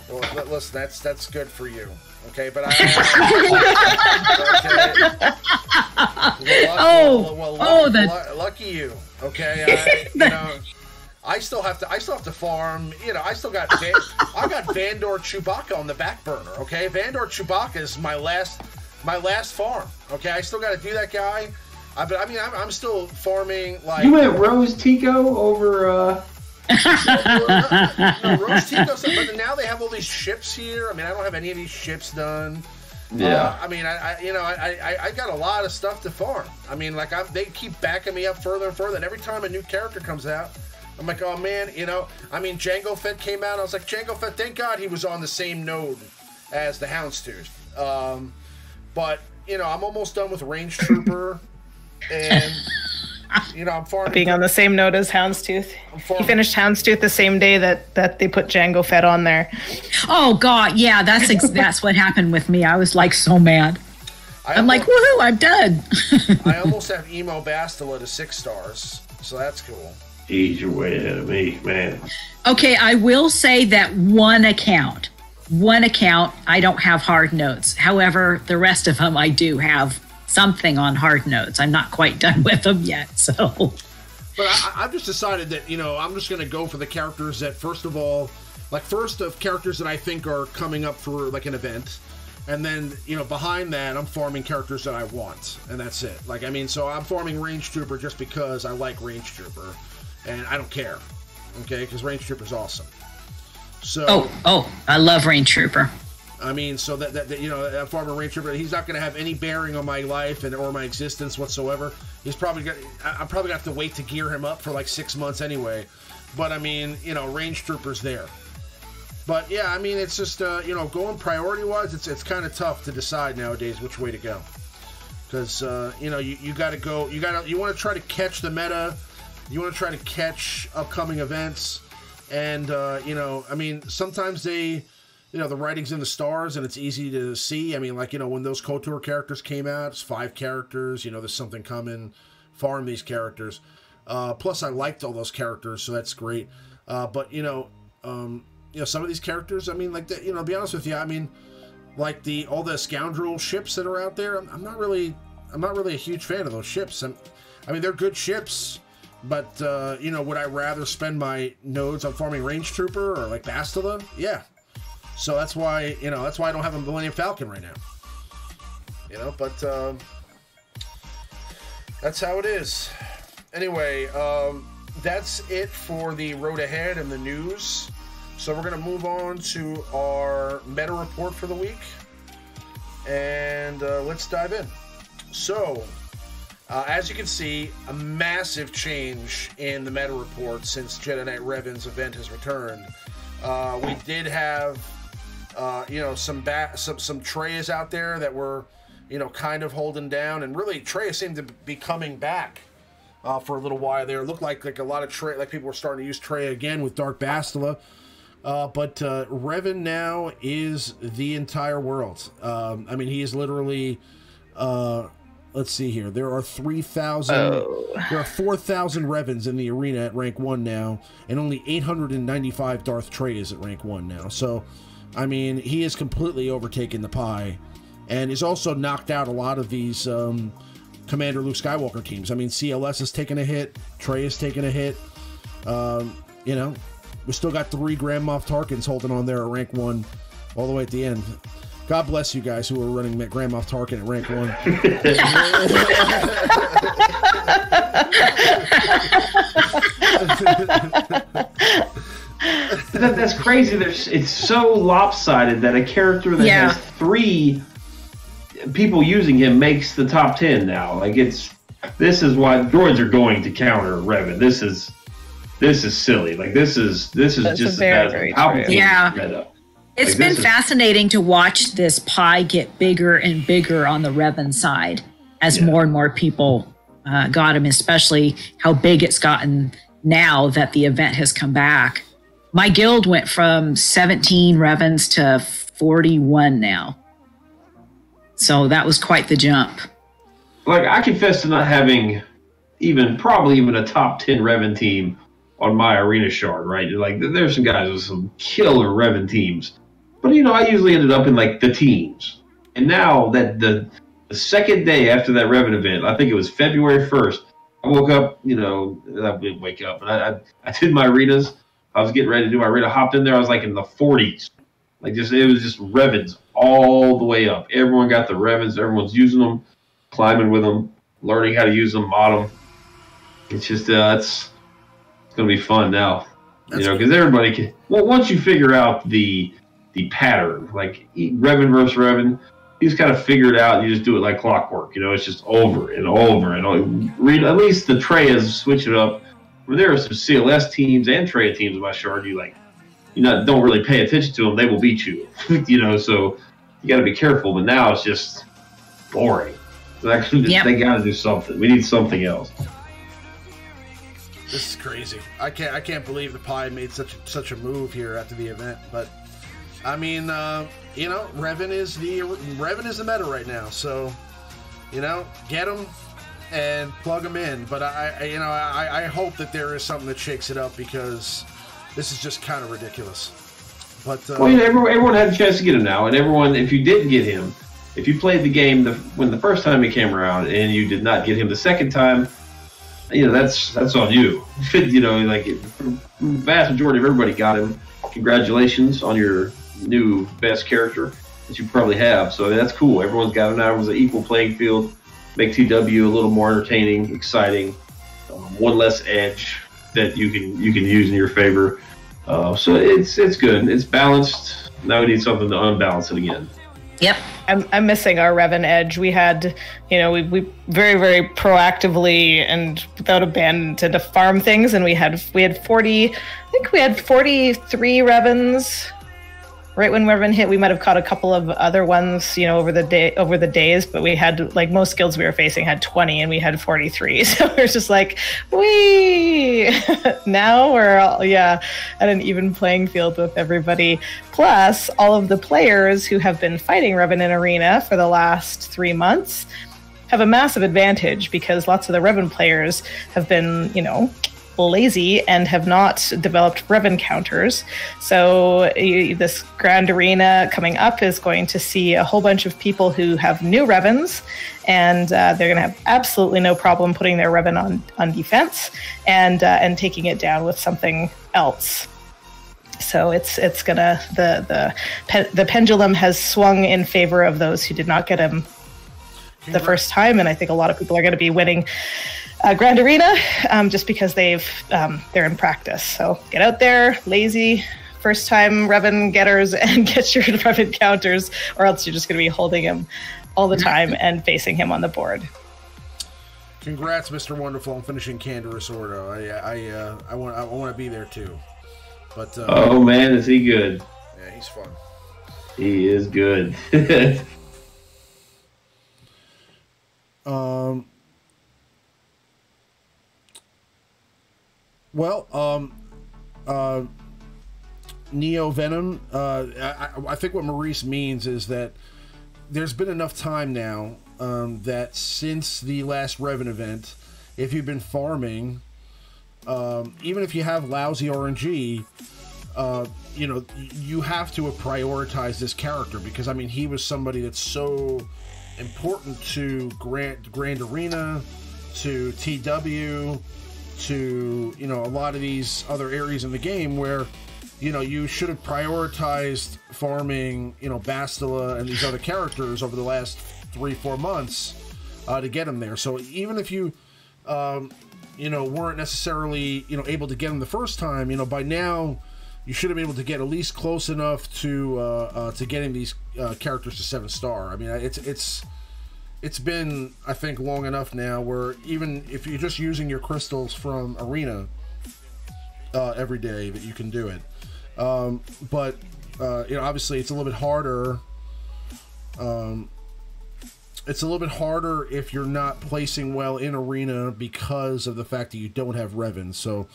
Well, listen, that's good for you. Okay, but lucky you. Okay, you know, I still have to farm. You know, I got Vandor Chewbacca on the back burner. Okay, Vandor Chewbacca is my last farm. Okay, I still got to do that guy. I'm still farming. Like, you went Rose Tico over. No, Rose Tico stuff, but now they have all these ships here. I mean, I don't have any of these ships done. Yeah. I mean, I got a lot of stuff to farm. I mean, like, they keep backing me up further and further. And every time a new character comes out, I'm like, oh man, you know. I mean, Jango Fett came out. I was like, Jango Fett, thank God he was on the same node as the Houndstooth. But you know, I'm almost done with Range Trooper, and. You know, I'm farming. Being on the same note as Houndstooth. He finished Houndstooth the same day that they put Jango Fett on there. Oh God, yeah, that's what happened with me. I was like so mad. I'm like, woohoo, I'm done. I almost have Emo Bastila to 6 stars, so that's cool. Geez, you're way ahead of me, man. Okay, I will say that one account, I don't have hard notes. However, the rest of them I do have something on hard notes. I'm not quite done with them yet, so. But I've just decided that, you know, I'm just going to go for the characters that, first of characters that I think are coming up for, like, an event. And then, you know, behind that, I'm farming characters that I want. And that's it. Like, I mean, so I'm farming Range Trooper just because I like Range Trooper. And I don't care. Okay? Because Range Trooper's awesome. So. Oh, I love Range Trooper. I mean, so that you know, that farmer Range Trooper, he's not going to have any bearing on my life or my existence whatsoever. I'm probably going to have to wait to gear him up for like 6 months anyway. But I mean, you know, Range Trooper's there. But yeah, I mean, it's just you know, going priority wise, it's kind of tough to decide nowadays which way to go, because you know, you got to go, you want to try to catch the meta, you want to try to catch upcoming events, and you know, I mean, sometimes you know, the writing's in the stars and it's easy to see. I mean, like, you know, when those KOTOR characters came out, it's 5 characters, you know, there's something coming, farm these characters. Plus, I liked all those characters, so that's great. But, you know, some of these characters, I mean, like, you know, to be honest with you, I mean, like, all the scoundrel ships that are out there, I'm not really a huge fan of those ships. I mean, they're good ships, but, you know, would I rather spend my nodes on farming Range Trooper or, like, Bastila? Yeah. So that's why, you know, I don't have a Millennium Falcon right now. You know, but that's how it is. Anyway, that's it for the road ahead and the news. So we're going to move on to our meta report for the week. And let's dive in. So, as you can see, a massive change in the meta report since Jedi Knight Revan's event has returned. We did have... you know, some Treyas out there that were, you know, kind of holding down, and really Treyas seemed to be coming back for a little while there. It looked like a lot of Trey, like people were starting to use Trey again with Dark Bastila. But Revan now is the entire world. I mean, he is literally. Let's see here. There are 3,000. There are 4,000 Revans in the arena at rank 1 now, and only 895 Darth Trays at rank 1 now. So, I mean, he has completely overtaken the pie, and has also knocked out a lot of these Commander Luke Skywalker teams. I mean, CLS has taken a hit. Trey has taken a hit. You know, we still got 3 Grand Moff Tarkins holding on there at rank 1 all the way at the end. God bless you guys who are running Grand Moff Tarkin at rank 1. That's crazy. It's so lopsided that a character that has 3 people using him makes the top 10 now. Like, this is why droids are going to counter Revan. This is silly. Like, this is just as bad as Palpatine meta. It's been fascinating to watch this pie get bigger and bigger on the Revan side as more and more people got him, especially how big it's gotten now that the event has come back. My guild went from 17 Revans to 41 now. So that was quite the jump. Like, I confess to not having probably even a top 10 Revan team on my arena shard, right? Like, there's some guys with some killer Revan teams. But, you know, I usually ended up in, like, the teams. And now that the second day after that Revan event, I think it was February 1st, I woke up, you know, I didn't wake up, but I did my arenas. I was getting ready to do my arena, hopped in there, I was, like, in the 40s. Like, it was just Revans all the way up. Everyone got the Revans. Everyone's using them, climbing with them, learning how to use them, mod them. It's just, it's going to be fun now. You know, because everybody can... Well, once you figure out the pattern, like Revan versus Revan, you just kind of figure it out. And you just do it like clockwork. You know, it's just over and over and over. At least the Treyas switch it up. Where there are some CLS teams and Treya teams in my shard, don't really pay attention to them. They will beat you. You know, so you got to be careful. But now it's just boring. They got to do something. We need something else. This is crazy. I can't believe the pie made such a move here after the event, but. I mean, you know, Revan is the meta right now. So, you know, get him and plug him in. But I hope that there is something that shakes it up, because this is just kind of ridiculous. But well, you know, everyone had a chance to get him now, and everyone, if you didn't get him, if you played the game when the first time he came around and you did not get him the second time, you know, that's on you. You know, like the vast majority of everybody got him. Congratulations on your new best character that you probably have. So that's cool. Everyone's got it now. It was an equal playing field. Make TW a little more entertaining, exciting. One less edge that you can use in your favor. So it's good. It's balanced. Now we need something to unbalance it again. Yep. I'm missing our Revan edge. We had, you know, we very, very proactively and without abandon to farm things, and we had 40. I think we had 43 Revans. Right when Revan hit, we might have caught a couple of other ones, you know, over the days, but we had, like, most guilds we were facing had 20 and we had 43. So we're just like, now we're all, at an even playing field with everybody. Plus, all of the players who have been fighting Revan in Arena for the last 3 months have a massive advantage, because lots of the Revan players have been, you know, lazy and have not developed Revan counters. So this Grand Arena coming up is going to see a whole bunch of people who have new Revans, and they're going to have absolutely no problem putting their Revan on defense and taking it down with something else. So it's gonna the pendulum has swung in favor of those who did not get him the first time, and I think a lot of people are going to be winning Grand Arena, just because they're in practice. So get out there, lazy, first time Revan getters, and get your Revan counters, or else you're just going to be holding him all the time and facing him on the board. Congrats, Mr. Wonderful, on finishing Candorus Ordo. I want to be there too. But oh man, is he good? Yeah, he's fun. He is good. Well, Neo Venom, I think what Maurice means is that there's been enough time now that since the last Revan event, if you've been farming, even if you have lousy RNG, you know, you have to prioritize this character because, I mean, he was somebody that's so important to Grand Arena, to TW, to, you know, a lot of these other areas in the game where, you know, you should have prioritized farming, you know, Bastila and these other characters over the last 3-4 months to get them there. So even if you, you know, weren't necessarily, you know, able to get them the first time, you know, by now you should have been able to get at least close enough to getting these characters to 7-star. I mean, it's been, I think, long enough now where even if you're just using your crystals from Arena every day, that you can do it. But you know, obviously, it's a little bit harder. It's a little bit harder if you're not placing well in Arena because of the fact that you don't have Revan. So,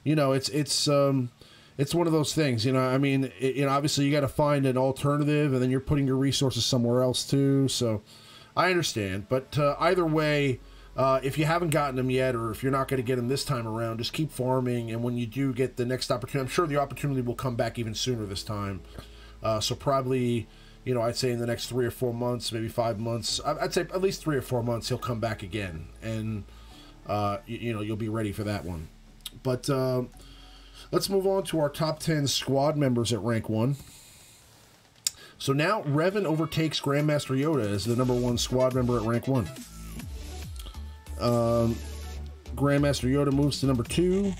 you know, it's one of those things. You know, I mean, you know, obviously you got to find an alternative, and then you're putting your resources somewhere else too. So, I understand. But either way, if you haven't gotten them yet, or if you're not going to get them this time around, just keep farming. And when you do get the next opportunity, I'm sure the opportunity will come back even sooner this time. So probably, you know, I'd say in the next 3 or 4 months, maybe 5 months, I'd say at least 3 or 4 months, he'll come back again. And, you know, you'll be ready for that one. But let's move on to our top 10 squad members at rank 1. So now Revan overtakes Grandmaster Yoda as the #1 squad member at rank 1. Grandmaster Yoda moves to number 2.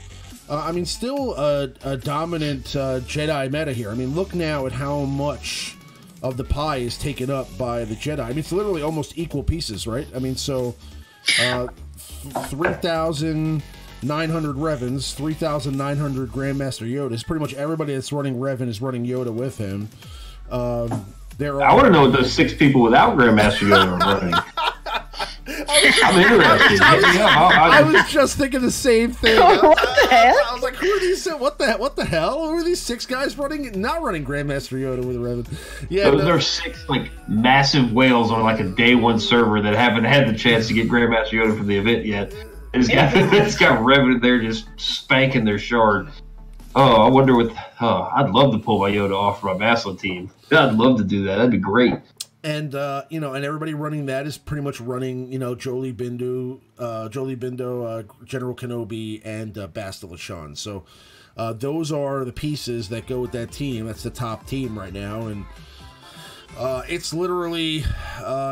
I mean, still a dominant Jedi meta here. I mean, look now at how much of the pie is taken up by the Jedi. I mean, it's literally almost equal pieces, right? I mean, so 3,900 Revans, 3,900 Grandmaster Yodas. Pretty much everybody that's running Revan is running Yoda with him. I want to know what those 6 people without Grandmaster Yoda are running. I'm interested. I was just thinking the same thing. What the heck? I was like, who are these? What the hell? Who are these 6 guys not running Grandmaster Yoda with Revan? Yeah, those are 6 like massive whales on like a day 1 server that haven't had the chance to get Grandmaster Yoda from the event yet. It's got Revan there just spanking their shard. Oh, I wonder what. I'd love to pull my Yoda off for my Bastila team. I'd love to do that. That'd be great. And you know, and everybody running that is pretty much running, you know, Jolie Bindo, General Kenobi, and Bastila Shan. So those are the pieces that go with that team. That's the top team right now, and it's literally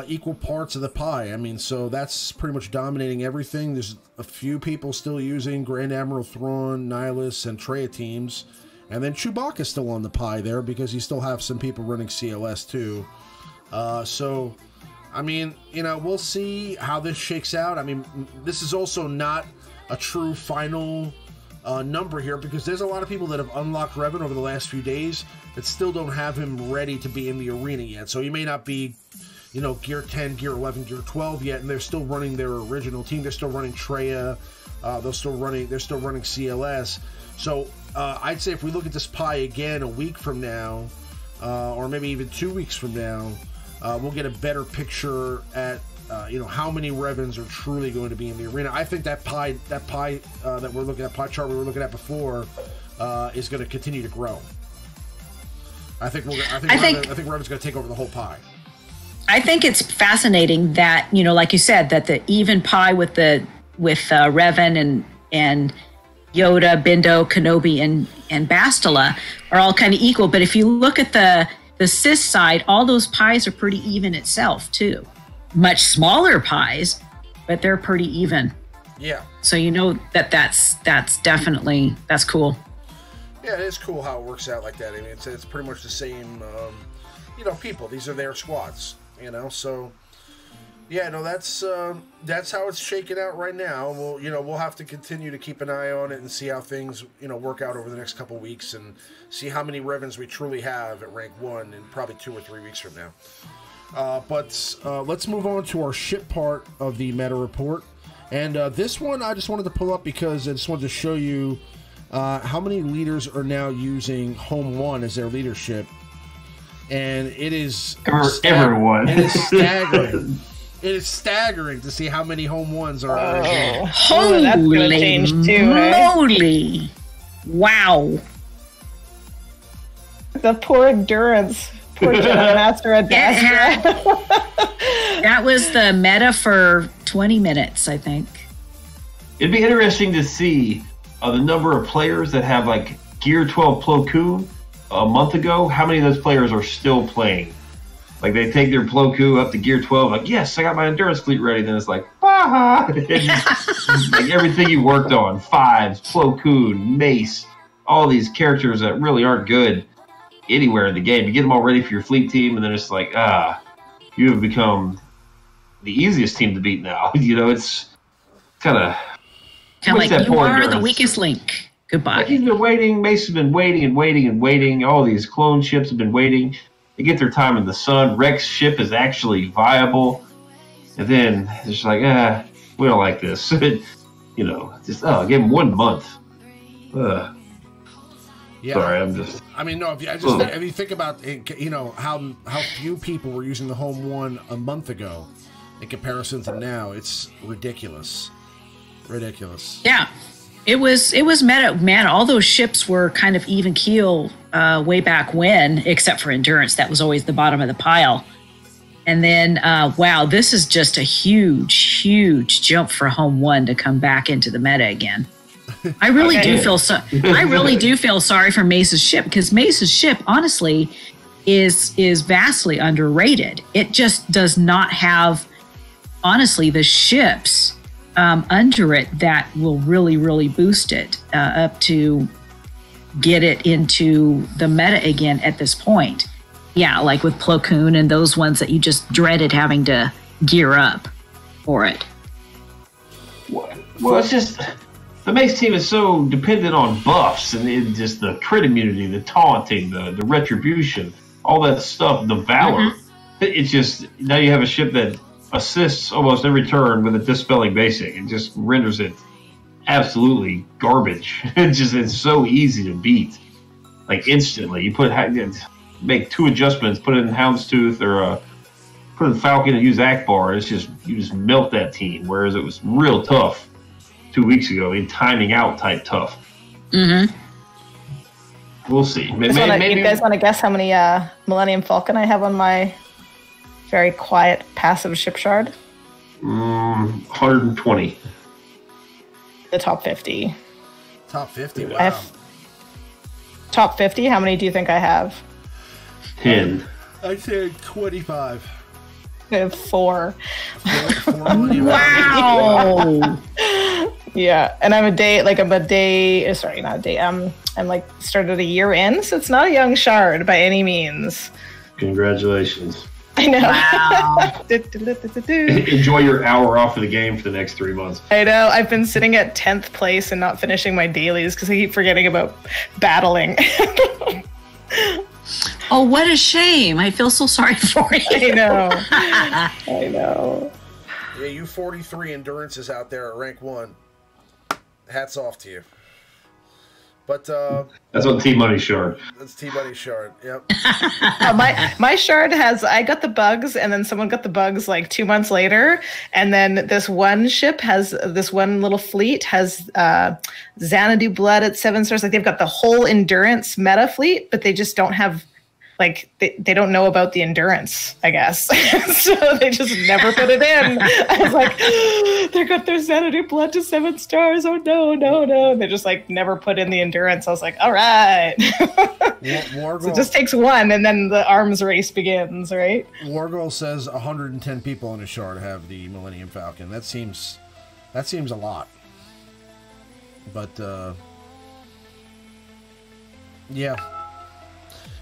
equal parts of the pie. I mean, so that's pretty much dominating everything. There's a few people still using Grand Admiral Thrawn, Nihilus, and Traya teams, and then Chewbacca's still on the pie there because you still have some people running CLS too. So, I mean, you know, we'll see how this shakes out. I mean, this is also not a true final number here because there's a lot of people that have unlocked Revan over the last few days that still don't have him ready to be in the arena yet. So he may not be, you know, Gear 10, Gear 11, Gear 12 yet, and they're still running their original team. They're still running Traya. They're still running CLS. So I'd say if we look at this pie again a week from now, or maybe even 2 weeks from now, we'll get a better picture at you know, how many Revans are truly going to be in the arena. I think that pie that we're looking at, pie chart we were looking at before, is going to continue to grow. I think Revan's going to take over the whole pie. I think it's fascinating that, you know, like you said, that the even pie with Revan and Yoda, Bindo, Kenobi, and Bastila are all kind of equal. But if you look at the Sith side, all those pies are pretty even itself too. Much smaller pies, but they're pretty even. Yeah. So you know that's definitely cool. Yeah, it is cool how it works out like that. I mean, it's pretty much the same, you know, people. These are their squads, you know. So yeah, no, that's how it's shaking out right now. We'll have to continue to keep an eye on it and see how things, you know, work out over the next couple weeks and see how many Revans we truly have at rank 1 in probably 2 or 3 weeks from now. But let's move on to our ship part of the meta report. And this one I just wanted to pull up because I just wanted to show you how many leaders are now using Home 1 as their leadership? And it is everyone. It is staggering. It is staggering to see how many Home 1s are. Holy that's gonna change too, moly! Right? Wow. The poor endurance. Poor General That was the meta for 20 minutes, I think. It'd be interesting to see the number of players that have like Gear 12 Plo Koon a month ago. How many of those players are still playing? Like they take their Plo Koon up to Gear 12, like, yes, I got my endurance fleet ready. Then it's like, like everything you worked on, Fives, Plo Koon, Mace, all these characters that really aren't good anywhere in the game. You get them all ready for your fleet team, and then it's like, you have become the easiest team to beat now. You know, it's kind of like you are the weakest link. Goodbye. Like he's been waiting. Mace has been waiting and waiting and waiting. All these clone ships have been waiting. They get their time in the sun. Rex's ship is actually viable. And then it's just like, we don't like this. You know, just, give him 1 month. Yeah. Sorry, I'm just... I mean, no, if you think about it, you know, how few people were using the Home 1 a month ago in comparison to now, it's ridiculous. Ridiculous. Yeah. It was meta. Man, all those ships were kind of even keel way back when, except for Endurance. That was always the bottom of the pile. And then, wow, this is just a huge, huge jump for Home 1 to come back into the meta again. I really do feel sorry for Mace's ship, because Mace's ship, honestly, is vastly underrated. It just does not have, honestly, the ships under it that will really, really boost it up to get it into the meta again at this point. Yeah, like with Plo Koon and those ones that you just dreaded having to gear up for it. Well, it's just... The Mace team is so dependent on buffs and just the crit immunity, the taunting, the retribution, all that stuff, the valor. Mm-hmm. It's just, now you have a ship that assists almost every turn with a dispelling basic. It just renders it absolutely garbage. It's so easy to beat. Like instantly. You make 2 adjustments, put it in Houndstooth or put in Falcon and use Akbar. It's just, you just melt that team. Whereas it was real tough 2 weeks ago, in timing out type tough. Mm-hmm. We'll see. You guys want to guess how many Millennium Falcon I have on my very quiet passive ship shard? 120. The top 50. Top 50? Wow. Top 50? How many do you think I have? 10. I'd say 25. I have 4. Wow. Yeah, and I'm like started a year in, so it's not a young shard by any means. Congratulations. I know. Wow. Enjoy your hour off of the game for the next 3 months. I know. I've been sitting at 10th place and not finishing my dailies because I keep forgetting about battling. Oh, what a shame. I feel so sorry for you. I know. I know. Yeah, you 43 endurances out there at rank 1. Hats off to you. But that's on TMoney shard. That's TMoney shard. Yep. My shard has, I got the bugs, and then someone got the bugs like 2 months later, and then this one ship has, this one little fleet has Xanadu blood at 7 stars. Like they've got the whole endurance meta fleet, but they just don't have, like they don't know about the endurance, I guess. So they just never put it in. I was like, they got their Xanadu blood to 7 stars. Oh no. They just like never put in the endurance. I was like, all right. So it just takes 1 and then the arms race begins, right? Wargirl says 110 people on his shard have the Millennium Falcon. That seems a lot. But yeah.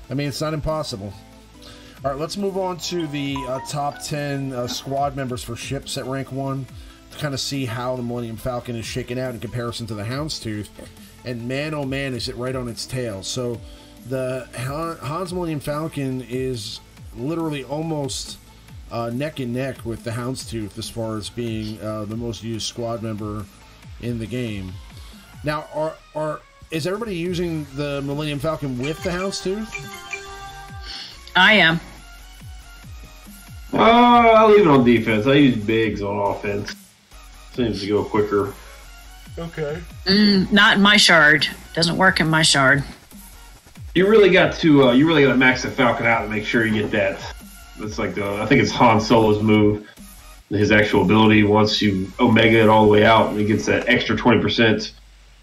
I mean, it's not impossible. All right, let's move on to the top 10 squad members for ships at rank 1 to kind of see how the Millennium Falcon is shaken out in comparison to the Houndstooth. And man, oh man, is it right on its tail. So the Han's Millennium Falcon is literally almost neck and neck with the Houndstooth as far as being the most used squad member in the game. Now, is everybody using the Millennium Falcon with the Houndstooth? I am. I'll leave it on defense. I use Biggs on offense. Seems to go quicker. Okay. Not in my shard. Doesn't work in my shard. You really got to max the Falcon out and make sure you get that. That's like I think it's Han Solo's move. His actual ability, once you Omega it all the way out, and he gets that extra 20%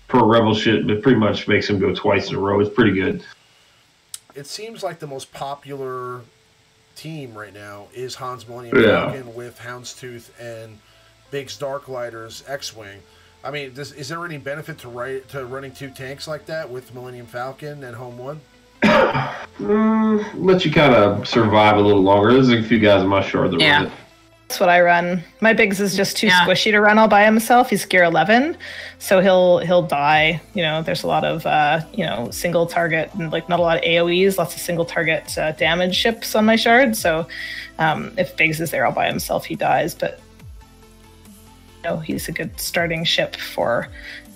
per Rebel ship, it pretty much makes him go twice in a row. It's pretty good. It seems like the most popular team right now is Han's Millennium Falcon with Houndstooth and Biggs Darklighter's X-Wing. I mean, is there any benefit to running 2 tanks like that with Millennium Falcon and Home 1? Let you kind of survive a little longer. There's a few guys in my shard that run it. That's what I run. My Biggs is just too squishy to run all by himself. He's gear 11, so he'll die. You know, there's a lot of single target and like not a lot of AOE's, lots of single target damage ships on my shard. So if Biggs is there all by himself, he dies. But he's a good starting ship for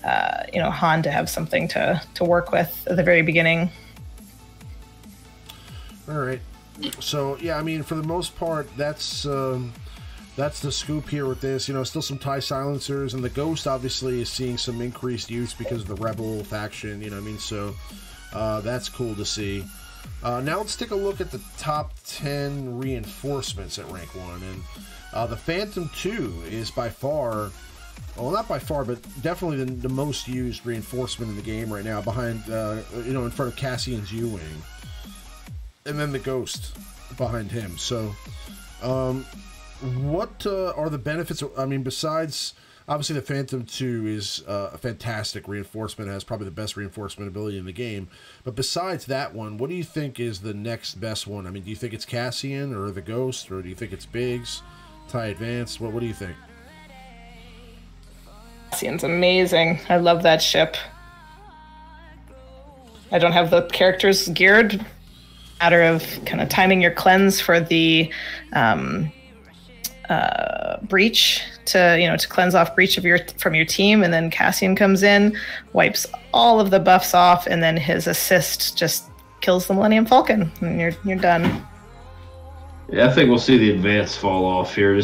Han to have something to work with at the very beginning. All right. So yeah, I mean, for the most part, that's the scoop here with this. Still some TIE silencers, and the Ghost obviously is seeing some increased use because of the Rebel faction. You know what I mean? So that's cool to see. Now let's take a look at the top 10 reinforcements at rank 1, and the Phantom 2 is by far, well, not by far, but definitely the most used reinforcement in the game right now, behind in front of Cassian's U-wing, and then the Ghost behind him. So what are the benefits? I mean, besides, obviously the Phantom 2 is a fantastic reinforcement, has probably the best reinforcement ability in the game, but besides that one, what do you think is the next best one? I mean, do you think it's Cassian or the Ghost, or do you think it's Biggs, TIE Advanced? What do you think? Cassian's amazing. I love that ship. I don't have the characters geared. Matter of kind of timing your cleanse for the breach to cleanse off breach from your team, and then Cassian comes in, wipes all of the buffs off, and then his assist just kills the Millennium Falcon, and you're done. Yeah, I think we'll see the advance fall off here.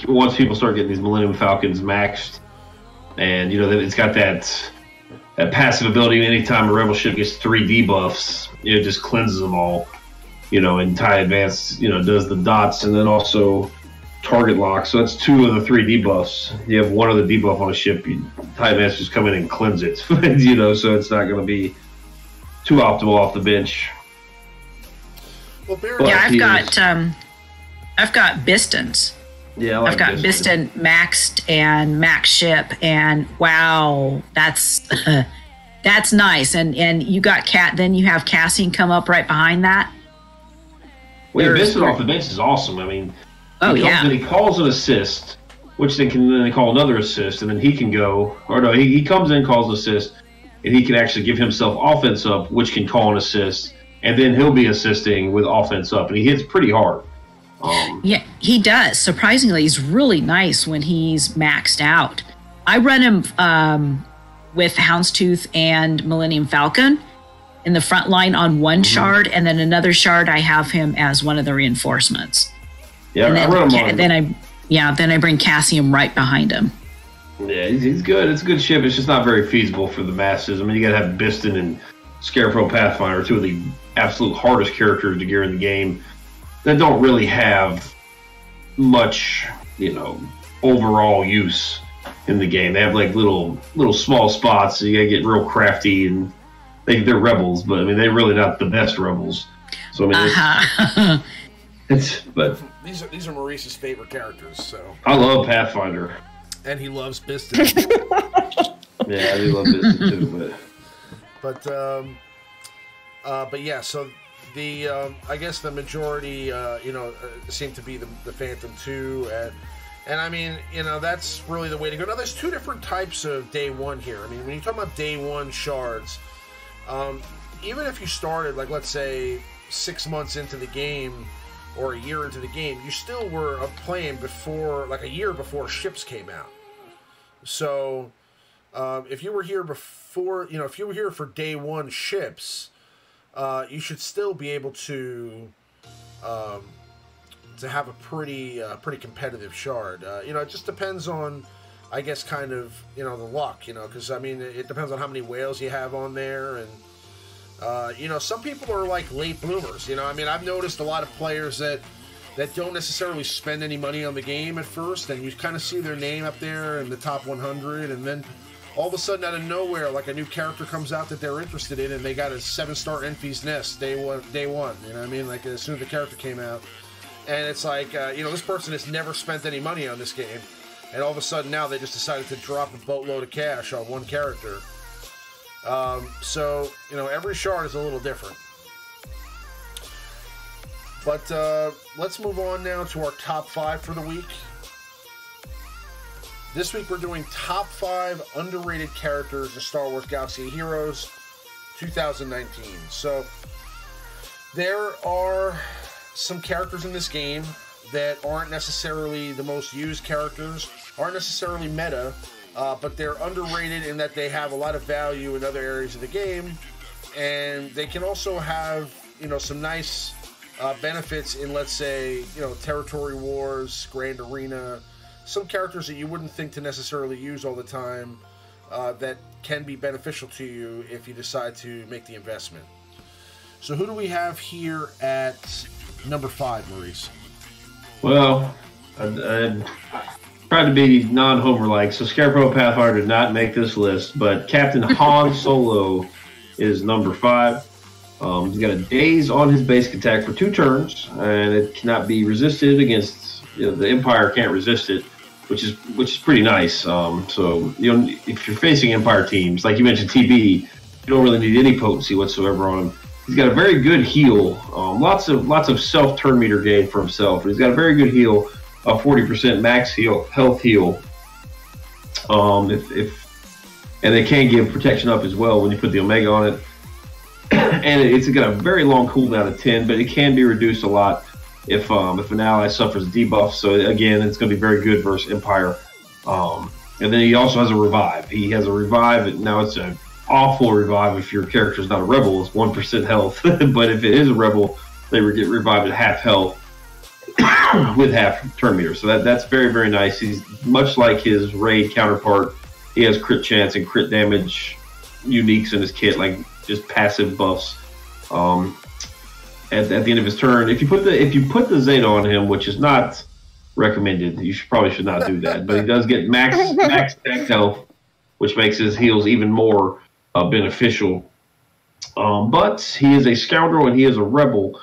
Once people start getting these Millennium Falcons maxed, and it's got that passive ability. Anytime a Rebel ship gets 3 debuffs, it just cleanses them all. And TIE Advanced, does the dots and then also target lock. So that's 2 of the 3 debuffs. You have 1 of the debuff on a ship, TIE Advanced just come in and cleanse it. So it's not going to be too optimal off the bench. Well, I've got Bistons. Yeah, I've got Biston maxed and max ship, and wow, that's that's nice. And you got Then you have Cassian come up right behind that. Well, Biston off the bench is awesome. I mean, he calls an assist, which then they call another assist, and then he can go. Or no, he comes in, calls an assist, and he can actually give himself offense up, which can call an assist, and then he'll be assisting with offense up, and he hits pretty hard. Yeah, he does. Surprisingly, he's really nice when he's maxed out. I run him with Houndstooth and Millennium Falcon in the front line on one shard, and then another shard I have him as one of the reinforcements. Yeah, and then, I run him on. Then I bring Cassian right behind him. Yeah, he's good. It's a good ship. It's just not very feasible for the masses. I mean, you got to have Biston and Scarecrow Pathfinder, 2 of the absolute hardest characters to gear in the game, that don't really have much, overall use in the game. They have like little small spots, so you gotta get real crafty, and they're rebels, but I mean they're really not the best rebels. So I mean, but these are Maurice's favorite characters. So I love Pathfinder, and he loves Biston. Yeah, I do love Biston too, but yeah, so. I guess the majority, seem to be the Phantom 2, and I mean, that's really the way to go. Now, there's 2 different types of day 1 here. I mean, when you talk about day 1 shards, even if you started, like, let's say, 6 months into the game or a year into the game, you still were playing before, like a year before ships came out. So, if you were here before, if you were here for day one ships, you should still be able to have a pretty competitive shard. It just depends on, I guess, kind of, the luck, because, I mean, it depends on how many whales you have on there, and, some people are, like, late bloomers, I mean, I've noticed a lot of players that don't necessarily spend any money on the game at first, and you kind of see their name up there in the top 100, and then all of a sudden, out of nowhere, like, a new character comes out that they're interested in, and they got a 7-star Enfys Nest day one, you know what I mean, like, as soon as the character came out, and it's like, this person has never spent any money on this game, and all of a sudden now they just decided to drop a boatload of cash on one character. So, every shard is a little different. But let's move on now to our top 5 for the week. This week we're doing top 5 underrated characters in Star Wars Galaxy of Heroes 2019. So there are some characters in this game that aren't necessarily the most used characters, aren't necessarily meta, but they're underrated in that they have a lot of value in other areas of the game, and they can also have, some nice benefits in, let's say, territory wars, Grand Arena, some characters that you wouldn't think to necessarily use all the time that can be beneficial to you if you decide to make the investment. So who do we have here at number 5, Maurice? Well, I tried to be non-Homer-like, so Scarecrow Pathfinder did not make this list, but Captain Han Solo is number 5. He's got a daze on his basic attack for 2 turns, and it cannot be resisted against, the Empire can't resist it, which is pretty nice. So if you're facing Empire teams, like you mentioned, TB, you don't really need any potency whatsoever on him. He's got a very good heal, lots of self turn meter gain for himself. But he's got a very good heal, 40% max health heal. And they can give protection up as well when you put the Omega on it. And it's got a very long cooldown of 10, but it can be reduced a lot if an ally suffers a debuff. So again, it's going to be very good versus Empire. And then he also has a revive. He has a revive. Now it's an awful revive if your character is not a rebel. It's 1% health. But if it is a rebel, they would get revived at half health with half turn meter. So that's very, very nice. He's much like his raid counterpart. He has crit chance and crit damage uniques in his kit, like just passive buffs. At the end of his turn, if you put the Zeta on him, which is not recommended, you probably should not do that. But he does get max attack health, which makes his heals even more beneficial. But he is a scoundrel and he is a rebel,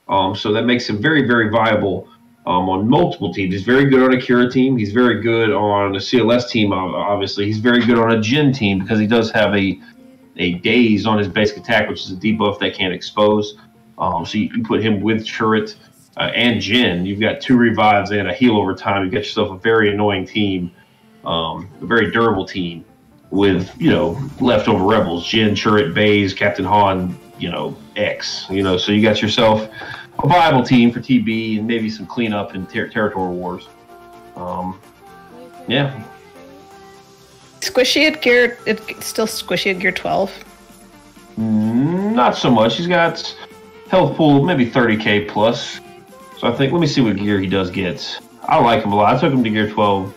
so that makes him very, very viable on multiple teams. He's very good on a Kira team. He's very good on a CLS team. Obviously, he's very good on a Jin team because he does have a daze on his basic attack, which is a debuff that can't expose. So you put him with Chirrut and Jin. You've got 2 revives and a heal over time. You've got yourself a very annoying team, a very durable team with, leftover rebels. Jin, Chirrut, Baze, Captain Han, X. So you got yourself a viable team for TB and maybe some cleanup in territory wars. Yeah. Squishy at gear, it's still squishy at gear 12? Not so much. He's got health pool maybe 30k plus. So I think, let me see what gear he does get. I like him a lot. I took him to gear 12,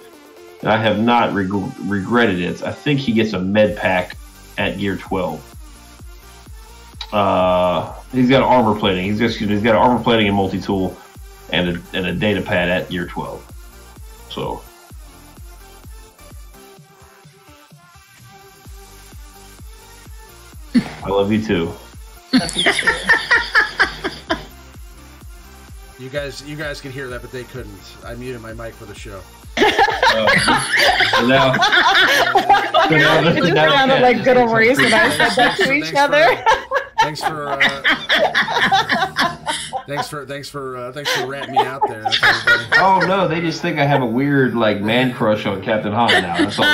and I have not regretted it. I think he gets a med pack at gear 12. He's got armor plating. He's got armor plating and multi-tool, and a data pad at gear 12. So. I love you too. You guys could hear that, but they couldn't. I muted my mic for the show. So now, it just sounded like good old Maurice and I said that to each other. Thanks for ratting me out there. Oh no, they just think I have a weird man crush on Captain Han now. That's all.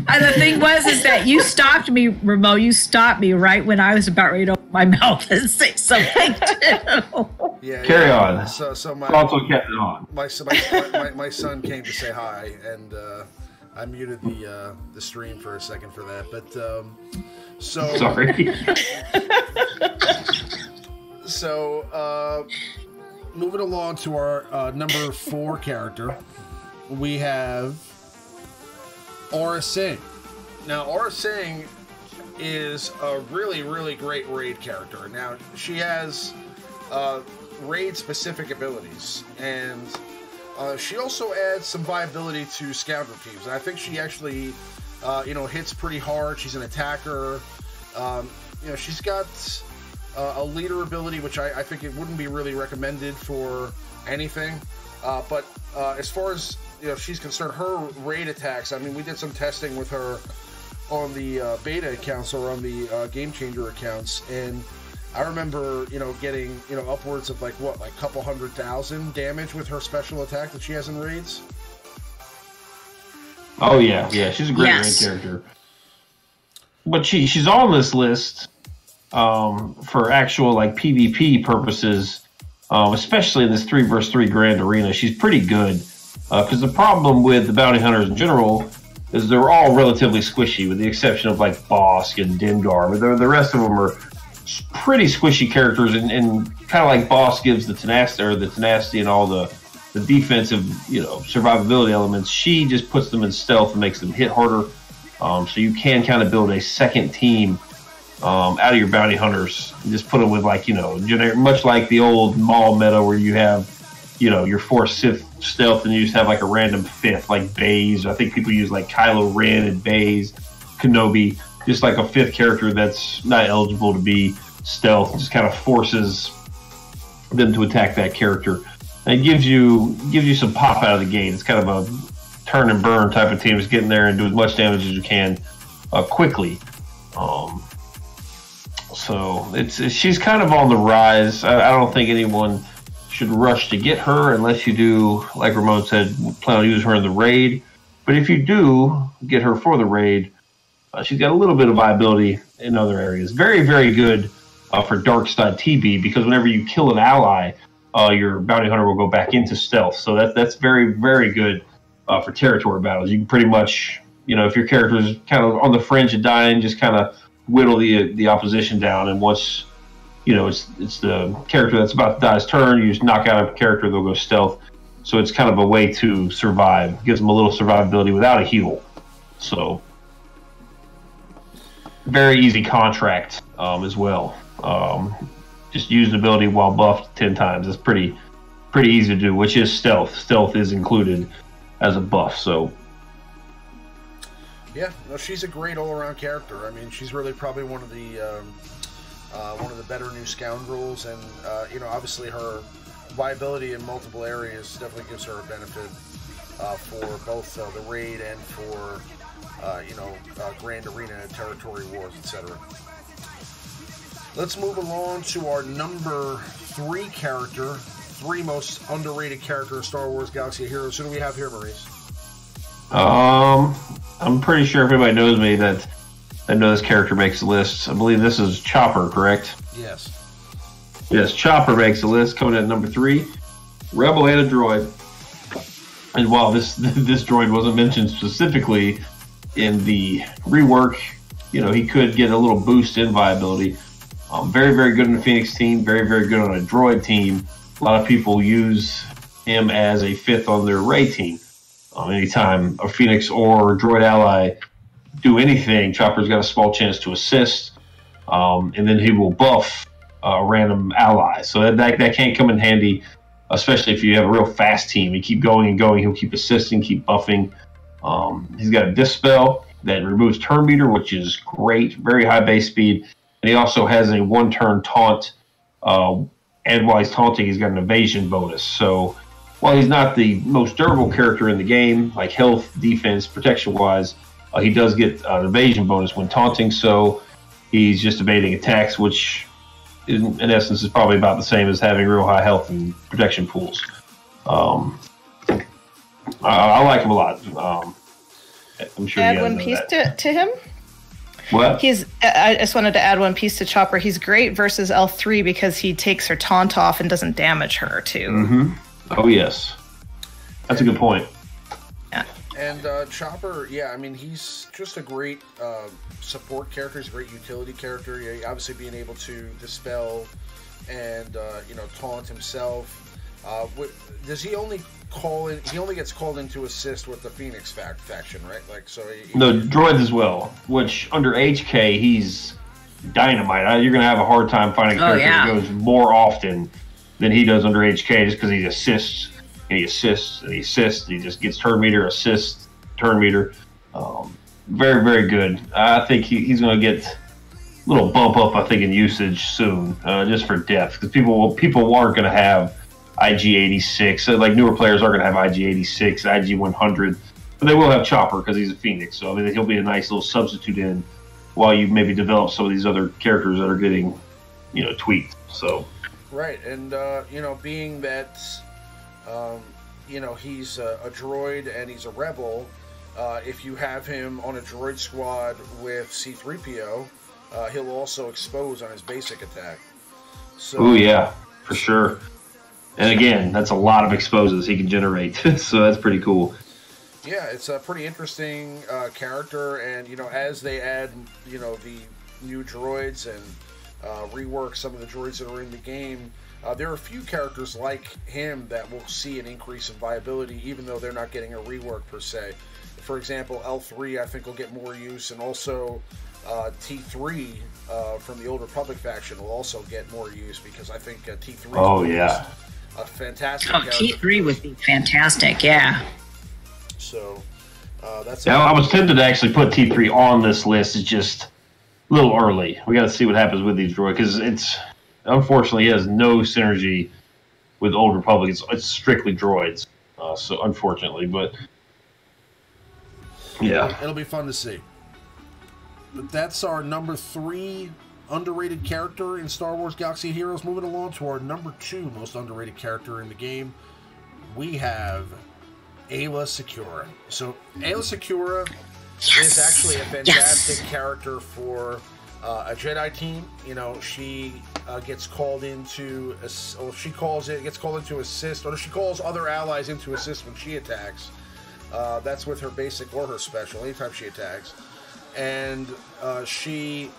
And the thing is that you stopped me, Ramo. You stopped me right when I was about ready to open my mouth and say something too. Yeah, Carry on. So my also Captain Han. My son came to say hi, and I muted the stream for a second for that, but so sorry. So moving along to our number 4 character, we have Aura Singh. Now, Aura Singh is a really, really great raid character. Now, she has raid-specific abilities, and she also adds some viability to scoundrel teams. And I think she actually, hits pretty hard. She's an attacker. She's got a leader ability, which I think it wouldn't be really recommended for anything. But as far as she's concerned, her raid attacks, I mean, we did some testing with her on the beta accounts or on the Game Changer accounts, and I remember, getting, upwards of like a couple 100,000 damage with her special attack that she has in raids. Oh yeah, she's a great raid character. But she's on this list for actual like PvP purposes, especially in this 3 vs 3 grand arena. She's pretty good because the problem with the bounty hunters in general is they're all relatively squishy, with the exception of like Bosk and Dengar. But the rest of them are pretty squishy characters, and kind of like Bosk gives the tenacity and all the defensive, survivability elements. She just puts them in stealth and makes them hit harder. So you can kind of build a second team out of your bounty hunters and just put them with like, much like the old Maul meta where you have, your 4 Sith stealth and you just have like a random 5th, like Baze. I think people use like Kylo Ren and Baze, Kenobi, just like a 5th character that's not eligible to be stealth, just kind of forces them to attack that character. And it gives you some pop out of the gate. It's kind of a turn and burn type of team. Just get in there and do as much damage as you can quickly. So she's kind of on the rise. I don't think anyone should rush to get her unless you do, like Ramon said, plan on using her in the raid. But if you do get her for the raid, she's got a little bit of viability in other areas. Very, very good for dark side TB, because whenever you kill an ally, your bounty hunter will go back into stealth. So that's very, very good for territory battles. You can pretty much, if your character is kind of on the fringe of dying, just kind of whittle the opposition down, and once it's the character that's about to die's turn, you just knock out a character, they'll go stealth. So it's kind of a way to survive. It gives them a little survivability without a heal. So very easy contract as well. Just use the ability while buffed 10 times. It's pretty easy to do, which is stealth. Stealth is included as a buff. So yeah, no, she's a great all-around character. I mean, she's really probably one of the better new scoundrels, and obviously her viability in multiple areas definitely gives her a benefit for both the raid and for Grand Arena, Territory Wars, etc. Let's move along to our number 3 character, 3 most underrated character in Star Wars Galaxy of Heroes. Who do we have here, Maurice? I'm pretty sure if anybody knows me that I know this character makes the list. I believe this is Chopper, correct? Yes. Yes, Chopper makes the list, coming in at number 3. Rebel and a droid. And while this droid wasn't mentioned specifically in the rework, he could get a little boost in viability. Very, very good on the Phoenix team. Very, very good on a droid team. A lot of people use him as a 5th on their raid team. Anytime a Phoenix or droid ally do anything, Chopper's got a small chance to assist, and then he will buff a random ally. So that can come in handy, especially if you have a real fast team. You keep going and going, he'll keep assisting, keep buffing. He's got a Dispel that removes turn meter, which is great, very high base speed. And he also has a 1-turn taunt, and while he's taunting, he's got an evasion bonus. So while he's not the most durable character in the game, like health, defense, protection-wise, he does get an evasion bonus when taunting, so he's just evading attacks, which in essence is probably about the same as having real high health and protection pools. I like him a lot. I'm sure add one piece to him. What? I just wanted to add one piece to Chopper. He's great versus L3 because he takes her taunt off and doesn't damage her too. Mm-hmm. Oh yes, that's a good point. Yeah. And Chopper, yeah, I mean, he's just a great support character. He's a great utility character. Yeah, obviously being able to dispel and taunt himself. Does he only call in? He only gets called in to assist with the Phoenix faction, right? Like so. No, droids as well. Which under HK he's dynamite. You're gonna have a hard time finding a character that goes more often than he does under HK, just because he assists. And he assists, and he assists. He just gets turn meter, assists, turn meter. Very, very good. I think he's going to get a little bump up, I think, in usage soon, just for depth. Because people aren't going to have IG-86. Like, newer players aren't going to have IG-86, IG-100. But they will have Chopper because he's a Phoenix. So, I mean, he'll be a nice little substitute in while you maybe develop some of these other characters that are getting, tweaked. So. Right, and, being that... he's a droid and he's a rebel. If you have him on a droid squad with C-3PO, he'll also expose on his basic attack. So, oh yeah, for sure. And again, that's a lot of exposes he can generate, so that's pretty cool. Yeah, it's a pretty interesting character, and as they add the new droids and rework some of the droids that are in the game. There are a few characters like him that will see an increase in viability, even though they're not getting a rework per se. For example, L3 I think will get more use, and also T3 from the Old Republic faction will also get more use because I think T3 is a fantastic character. T3 would be fantastic, yeah. So that's. Yeah, I was tempted to actually put T3 on this list. It's just a little early. We got to see what happens with these droids because it's. Unfortunately, it has no synergy with Old Republic. It's strictly droids. So, unfortunately, but yeah. It'll be fun to see. But that's our number 3 underrated character in Star Wars Galaxy of Heroes. Moving along to our number 2 most underrated character in the game, we have Aayla Secura. So, Aayla Secura is actually a fantastic character for a Jedi team. She gets called into, gets called into assist, or she calls other allies into assist when she attacks. That's with her basic or her special, anytime she attacks. And she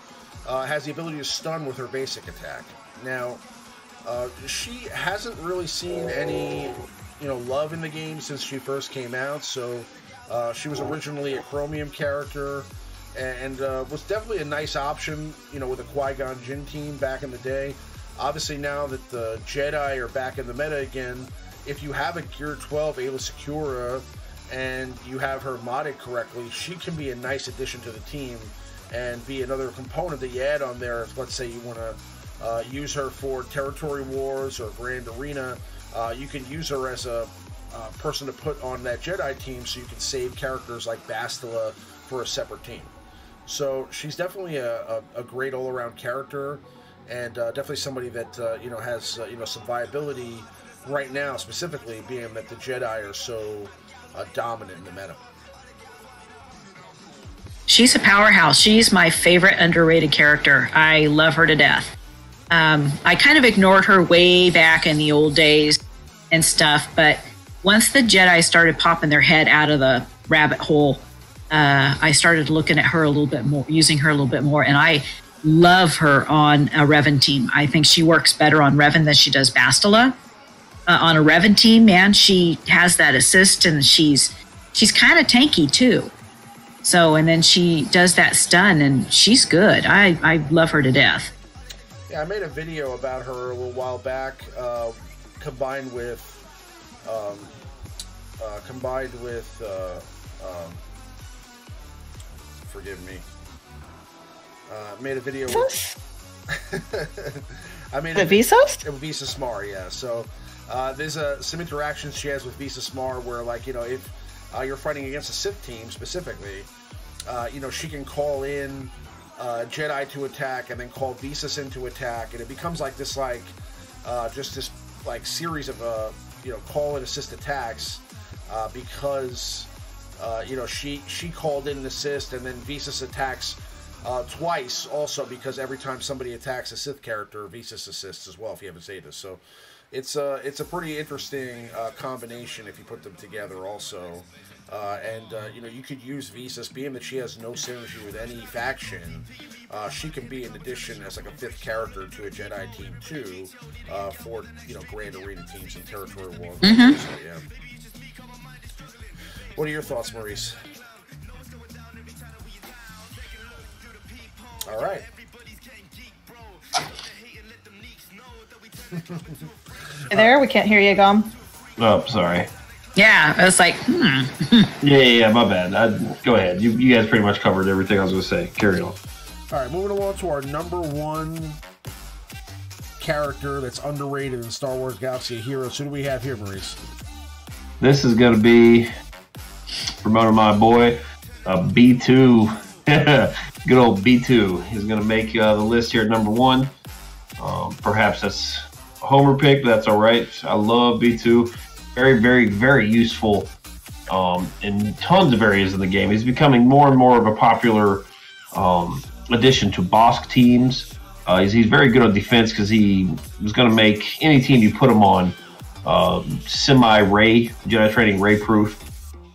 has the ability to stun with her basic attack. Now, she hasn't really seen any, love in the game since she first came out. So she was originally a Chromium character. And was definitely a nice option, with the Qui-Gon Jinn team back in the day. Obviously, now that the Jedi are back in the meta again, if you have a Gear 12 Aayla Secura and you have her modded correctly, she can be a nice addition to the team and be another component that you add on there. If, let's say, you want to use her for Territory Wars or Grand Arena, you can use her as a person to put on that Jedi team so you can save characters like Bastila for a separate team. So she's definitely a great all-around character, and definitely somebody that has some viability right now, specifically being that the Jedi are so dominant in the meta. She's a powerhouse. She's my favorite underrated character. I love her to death. I kind of ignored her way back in the old days and stuff, but once the Jedi started popping their head out of the rabbit hole, I started looking at her a little bit more, using her a little bit more, and I love her on a Revan team. I think she works better on Revan than she does Bastila. On a Revan team, man, she has that assist, and she's kind of tanky too. So, and then she does that stun, and she's good. I love her to death. Yeah, I made a video about her a little while back, combined with forgive me. Made a video with... I made the Visos? Visa Smar, yeah. So there's some interactions she has with Visa Smar where, like, if you're fighting against a Sith team specifically, she can call in Jedi to attack and then call Visas in to attack, and it becomes like this, just this series of call and assist attacks because she called in an assist, and then Visas attacks twice also because every time somebody attacks a Sith character, Visas assists as well if you haven't saved this. So it's a pretty interesting combination if you put them together also. You could use Visas, being that she has no synergy with any faction. She can be an addition as like a 5th character to a Jedi team too, for Grand Arena teams and Territory War. Mm-hmm. So, yeah. What are your thoughts, Maurice? All right. You there? We can't hear you, Gom. Oh, sorry. Yeah, I was like, Yeah, my bad. Go ahead. You guys pretty much covered everything I was going to say. Carry on. All right, moving along to our number 1 character that's underrated in Star Wars Galaxy of Heroes. Who do we have here, Maurice? This is going to be promoting my boy, B2. Good old B2. He's going to make the list here at number 1. Perhaps that's a homer pick, but that's all right. I love B2. Very, very, very useful in tons of areas in the game. He's becoming more and more of a popular addition to Bosk teams. He's very good on defense because he was going to make any team you put him on semi-Ray, Jedi training Ray-proof.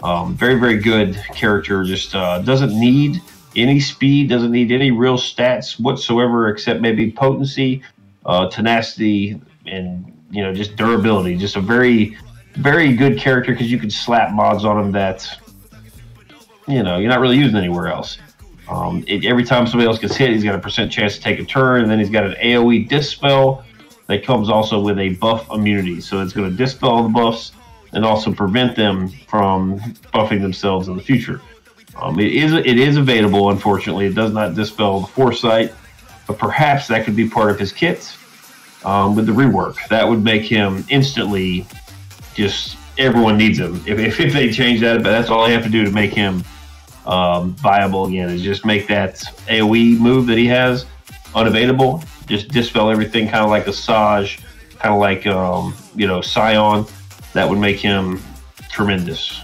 Very, very good character. Just doesn't need any speed, doesn't need any real stats whatsoever except maybe potency, tenacity, and just durability. Just a very, very good character because you can slap mods on him that you're not really using anywhere else. Every time somebody else gets hit, he's got a % chance to take a turn, and then he's got an AoE dispel that comes also with a buff immunity. So it's going to dispel the buffs and also prevent them from buffing themselves in the future. It is available, unfortunately. It does not dispel the foresight, but perhaps that could be part of his kit with the rework. That would make him instantly just everyone needs him. If they change that, but that's all they have to do to make him viable again is just make that AoE move that he has unavailable. Just dispel everything, kind of like a Saj, kind of like Scion. That would make him tremendous.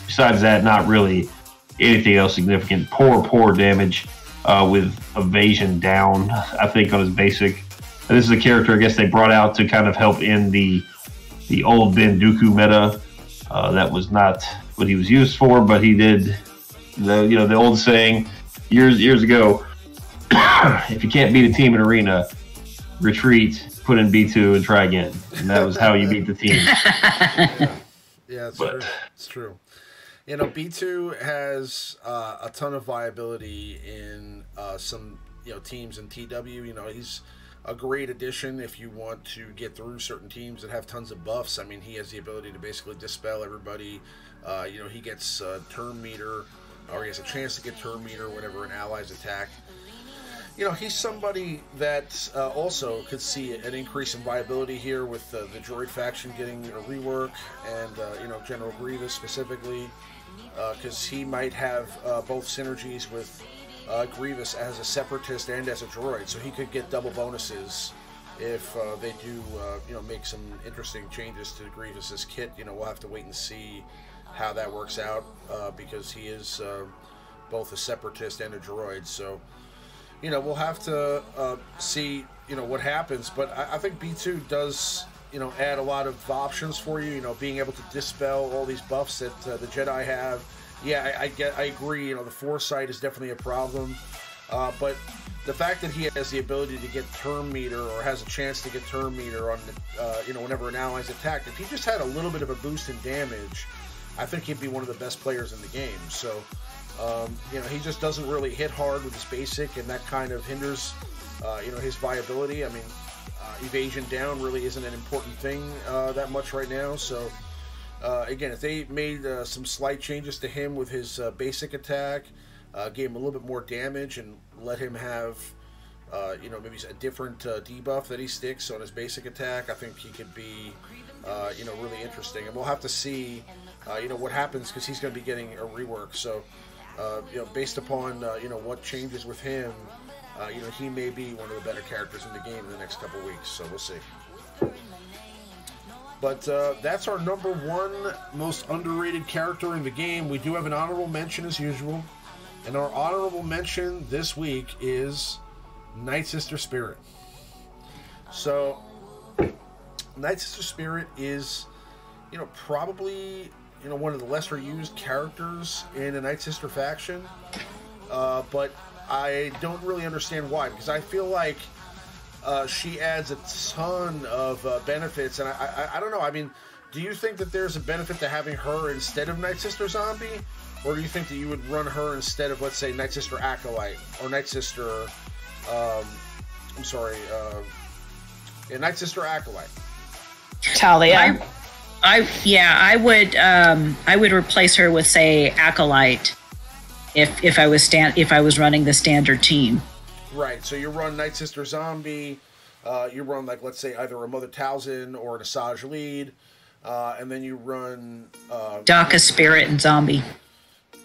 Besides that, not really anything else significant. Poor damage with evasion down, I think, on his basic. And this is a character I guess they brought out to kind of help in the old Ben Dooku meta. That was not what he was used for, but he did the old saying years ago, if you can't beat a team in arena, retreat, put in B2 and try again. And that was how you beat the team. Yeah, true. It's true. B2 has a ton of viability in some teams in TW. He's a great addition if you want to get through certain teams that have tons of buffs. I mean, he has the ability to basically dispel everybody. He gets turn meter, or he has a chance to get turn meter whenever an ally's attack. He's somebody that also could see an increase in viability here with the droid faction getting a rework, and General Grievous specifically, because he might have both synergies with Grievous as a separatist and as a droid, so he could get double bonuses if they do make some interesting changes to Grievous's kit. We'll have to wait and see how that works out, because he is both a separatist and a droid, so we'll have to see what happens. But I think B2 does add a lot of options for you, being able to dispel all these buffs that the Jedi have. Yeah, I agree. The foresight is definitely a problem, but the fact that he has the ability to get turn meter, or has a chance to get turn meter on, whenever an ally's attacked, if he just had a little bit of a boost in damage, I think he'd be one of the best players in the game. So, he just doesn't really hit hard with his basic, and that kind of hinders, his viability. I mean, evasion down really isn't an important thing that much right now. So, again, if they made some slight changes to him with his basic attack, gave him a little bit more damage, and let him have, maybe a different debuff that he sticks on his basic attack, I think he could be, really interesting. And we'll have to see, what happens, because he's going to be getting a rework. So, based upon, what changes with him, he may be one of the better characters in the game in the next couple weeks. So we'll see. But that's our number 1 most underrated character in the game. We do have an honorable mention as usual. And our honorable mention this week is Night Sister Spirit. So, Night Sister Spirit is, probably, one of the lesser used characters in a Night Sister faction, but I don't really understand why, because I feel like she adds a ton of benefits, and I don't know. I mean, do you think that there's a benefit to having her instead of Night Sister Zombie, or do you think that you would run her instead of, let's say, Night Sister Acolyte or Night Sister? Night Sister Acolyte. Talia. I would replace her with, say, Acolyte if I was running the standard team. Right. So you run Night Sister Zombie, you run, like, let's say either a Mother Talzin or an Asajj lead, and then you run Daka, Spirit, and Zombie.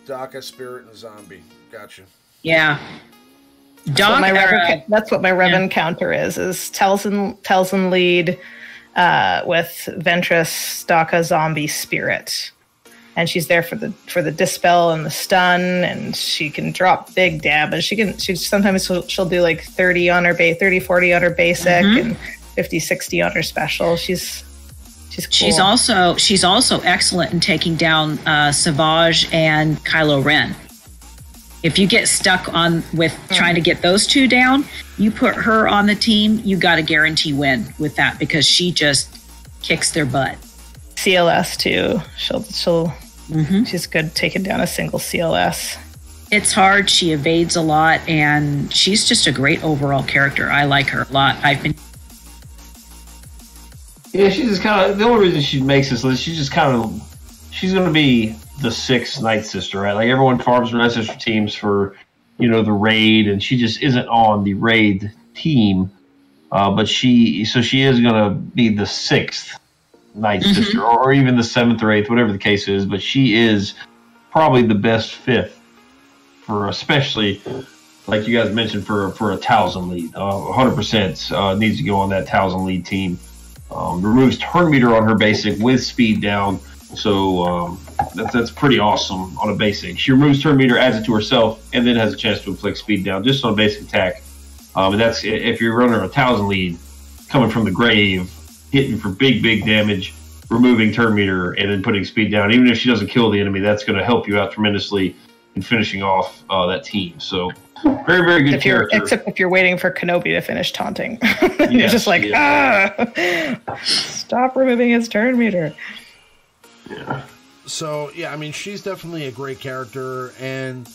Daka, Spirit, and Zombie. Gotcha. Yeah. That's what my Revan counter is Talzin lead with Ventress, Daka, Zombie, Spirit. And she's there for the dispel and the stun, and she can drop big damage. Sometimes she'll do like 30 on her 40 on her basic, and 50, 60 on her special. She's cool. She's also excellent in taking down Savage and Kylo Ren. If you get stuck with trying to get those two down, you put her on the team, you got a guarantee win with that, because she just kicks their butt. CLS too. She's good taking down a single CLS. It's hard. She evades a lot, and she's just a great overall character. I like her a lot. Yeah, she's just kind of the only reason she makes this list. She's going to be the 6th Night Sister, right? Like, everyone farms Night Sister teams for, the raid, and she just isn't on the raid team. But she is going to be the 6th Night Sister, or even the 7th or 8th, whatever the case is. But she is probably the best 5th for, especially like you guys mentioned, for a Talzin lead. 100% needs to go on that Talzin lead team. Removes turn meter on her basic with speed down. So that's pretty awesome on a basic. She removes turn meter, adds it to herself, and then has a chance to inflict speed down just on a basic attack. And that's if you're running a Talzin lead coming from the grave, hitting for big damage, removing turn meter, and then putting speed down. Even if she doesn't kill the enemy, that's going to help you out tremendously in finishing off that team. So very, very good character. Except if you're waiting for Kenobi to finish taunting. You're just like, stop removing his turn meter. Yeah. So, yeah, I mean, she's definitely a great character, and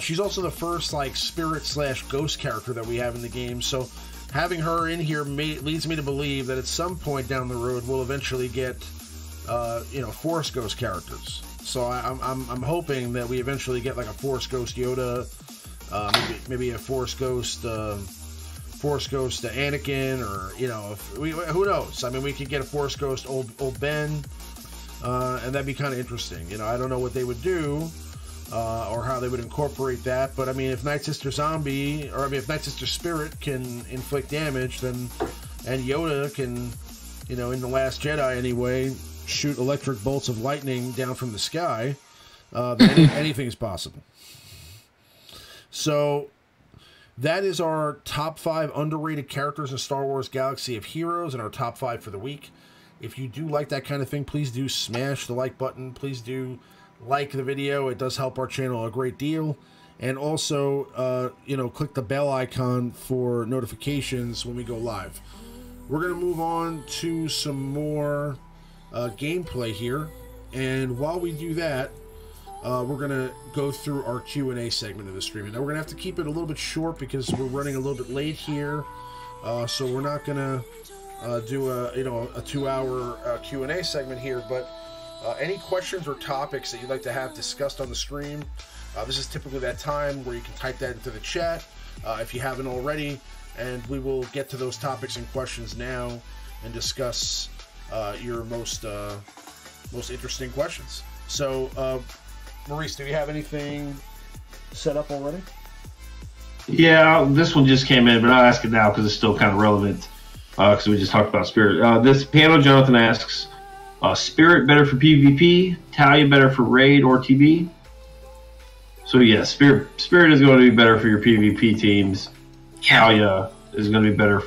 she's also the first, like, spirit/ghost character that we have in the game, so having her in here leads me to believe that at some point down the road we'll eventually get, Force Ghost characters. So I'm hoping that we eventually get, like, a Force Ghost Yoda, maybe a Force Ghost Anakin, or, who knows? I mean, we could get a Force Ghost old Ben, and that'd be kind of interesting. I don't know what they would do, or how they would incorporate that, but I mean, if Night Sister Zombie, if Night Sister Spirit can inflict damage, and Yoda can, in The Last Jedi anyway, shoot electric bolts of lightning down from the sky, then anything is possible. So that is our top 5 underrated characters in Star Wars Galaxy of Heroes, and our top 5 for the week. If you do like that kind of thing, please do smash the like button. Please do like the video. It does help our channel a great deal. And also, click the bell icon for notifications when we go live. We're going to move on to some more gameplay here. And while we do that, we're going to go through our Q&A segment of the stream. Now, we're going to have to keep it a little bit short because we're running a little bit late here. So we're not going to do a 2-hour Q&A segment here, but any questions or topics that you'd like to have discussed on the stream, this is typically that time where you can type that into the chat if you haven't already, and we will get to those topics and questions now and discuss your most interesting questions. So, Maurice, do you have anything set up already? Yeah, this one just came in, but I'll ask it now because it's still kind of relevant. Because we just talked about Spirit. This Piano Jonathan asks, Spirit better for PvP, Talia better for Raid or TB? So yeah, Spirit is going to be better for your PvP teams. Talia is going to be better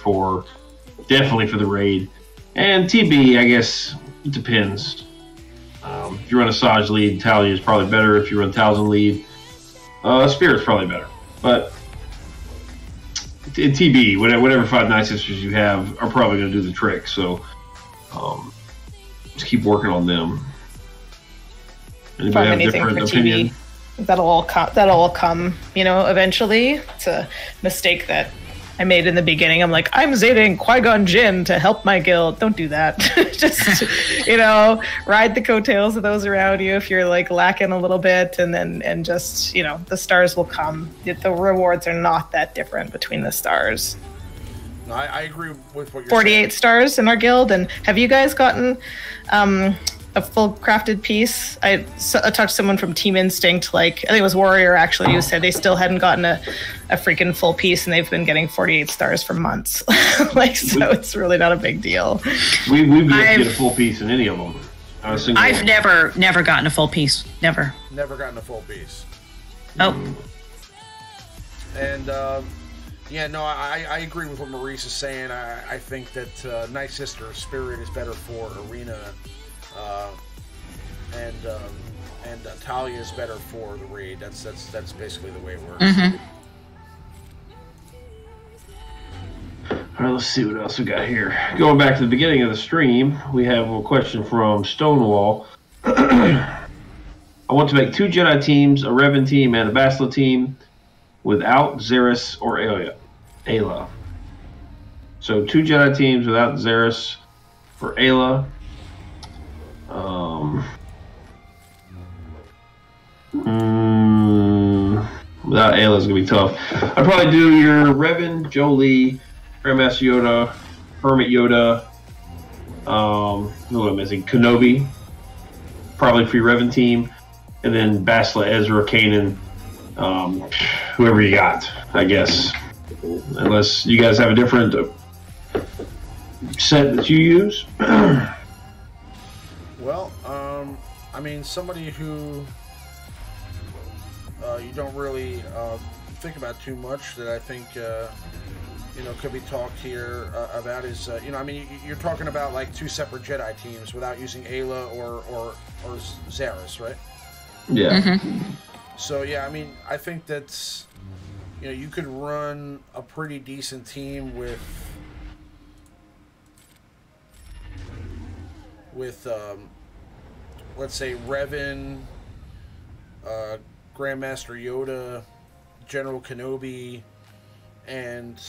definitely for the Raid. And TB, I guess, it depends. If you run a Saj lead, Talia is probably better. If you run Talzin lead, Spirit's probably better. But in TB, whatever 5 Night Sisters you have are probably going to do the trick. So just keep working on them. Anybody have a different opinion? TB, that'll all come, eventually. It's a mistake that I made in the beginning. I'm like, I'm Zetaing Qui-Gon Jinn to help my guild. Don't do that. Just, ride the coattails of those around you if you're like lacking a little bit, and just, the stars will come. The rewards are not that different between the stars. No, I agree with what you're 48 saying. stars in our guild. And have you guys gotten a full crafted piece? I talked to someone from Team Instinct, I think it was Warrior actually, who said they still hadn't gotten a freaking full piece, and they've been getting 48 stars for months. So it's really not a big deal. We've yet to get a full piece in any of them. I've never gotten a full piece. Never Gotten a full piece. Oh. And I agree with what Maurice is saying. I think that Night Sister Spirit is better for Arena, and Talia is better for the raid. That's basically the way it works. Mm-hmm. All right, let's see what else we got here. Going back to the beginning of the stream, we have a question from Stonewall. I want to make 2 Jedi teams, a Revan team, and a Bastila team without Xeris or Ayla. So 2 Jedi teams without Xeris for Ayla. Without Ayla is going to be tough. I'd probably do your Revan, Jolie, Grandmaster Yoda, Hermit Yoda, who am I missing? Kenobi, probably free Revan team, and then Bastila, Ezra, Kanan, whoever you got, I guess. Unless you guys have a different set that you use. Well, somebody who you don't really think about too much that I think could be talked here about is you're talking about like 2 separate Jedi teams without using Ayla or Xeris, right? Yeah. Mm-hmm. So yeah, I think that's you could run a pretty decent team with let's say Revan, Grandmaster Yoda, General Kenobi, and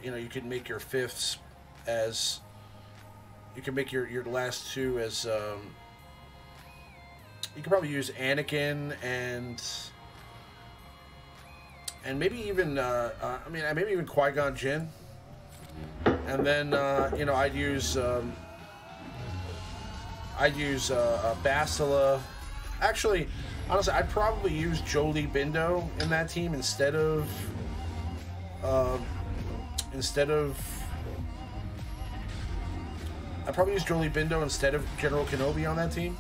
you could make your 5ths as you can make your last 2 as you could probably use Anakin and maybe even maybe even Qui-Gon Jinn, and then I'd use Bastila. Actually, honestly, I'd probably use Jolie Bindo in that team instead of I'd probably use Jolie Bindo instead of General Kenobi on that team.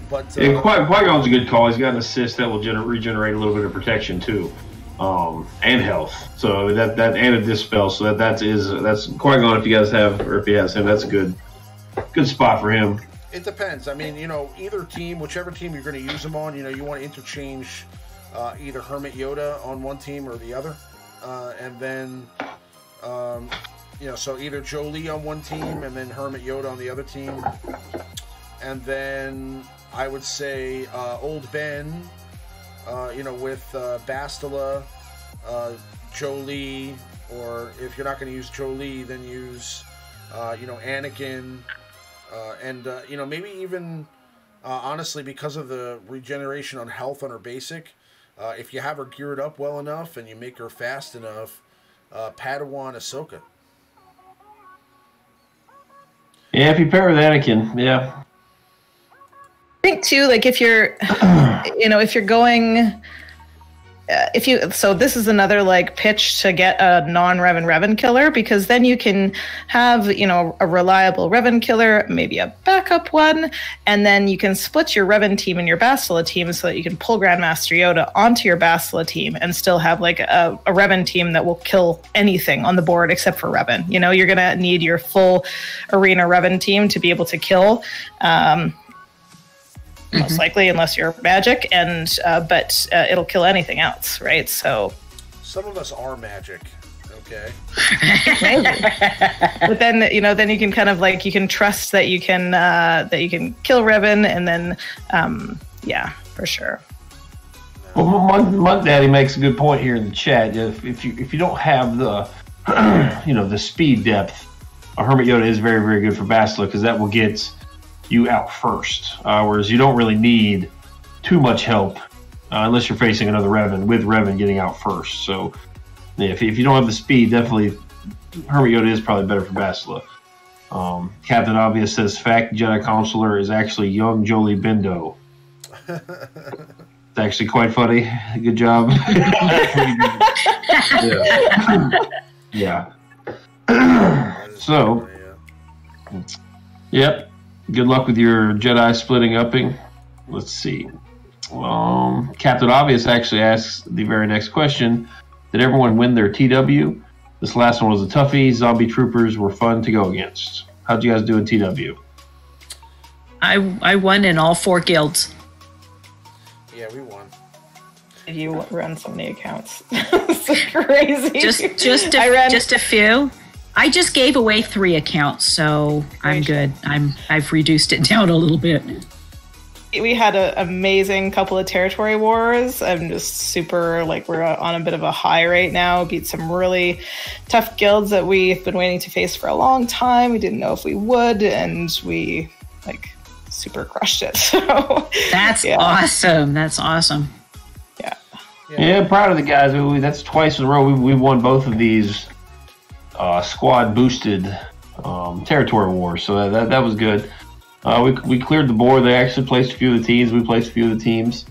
But Qui-Gon's a good call. He's got an assist that will regenerate a little bit of protection too, and health. So that and a dispel. So that's Qui-Gon. If you guys have, or if he has him, that's a good spot for him. It depends. Either team, whichever team you're going to use them on, you want to interchange either Hermit Yoda on one team or the other, and then so either Jolie on one team and then Hermit Yoda on the other team, and then I would say Old Ben, with Bastila, Jolie, or if you're not going to use Jolie, then use Anakin, and maybe even honestly, because of the regeneration on health on her basic, if you have her geared up well enough and you make her fast enough, Padawan Ahsoka. Yeah, if you pair with Anakin, yeah. I think too, like if you're, if you're going so this is another like pitch to get a non-Revan killer, because then you can have, you know, a reliable Revan killer, maybe a backup one, and then you can split your Revan team and your Bastila team so that you can pull Grandmaster Yoda onto your Bastila team and still have like a Revan team that will kill anything on the board except for Revan. You know, you're gonna need your full arena Revan team to be able to kill. Most likely, unless you're magic, and but it'll kill anything else, right? So some of us are magic, okay. But then, you know, then you can kind of like, you can trust that you can kill Revan, and then yeah, for sure. Well, Monk Daddy makes a good point here in the chat. If you don't have the you know, the speed depth, a Hermit Yoda is very, very good for Bastila, because that will get you out first, whereas you don't really need too much help unless you're facing another Revan, with Revan getting out first. So yeah, if you don't have the speed, definitely Hermit Yoda is probably better for Bastila. Captain Obvious says, fact, Jedi Counselor is actually young Jolie Bindo. It's actually quite funny. Good job. Yeah. So, yep. Good luck with your Jedi splitting upping. Let's see. Captain Obvious actually asks the very next question. Did everyone win their TW? This last one was a toughie. Zombie troopers were fun to go against. How'd you guys do in TW? I won in all 4 guilds. Yeah, we won. You run so many accounts. It's crazy. Just a few. I just gave away 3 accounts, so I'm good. I've reduced it down a little bit. We had an amazing couple of territory wars. I'm just super, like, we're on a bit of a high right now. Beat some really tough guilds that we've been waiting to face for a long time. We didn't know if we would, and we, like, super crushed it. So that's awesome. That's awesome. Yeah, proud of the guys. That's twice in a row we won both of these squad boosted territory wars, so that was good. We cleared the board. They actually placed a few of the teams. We placed a few of the teams.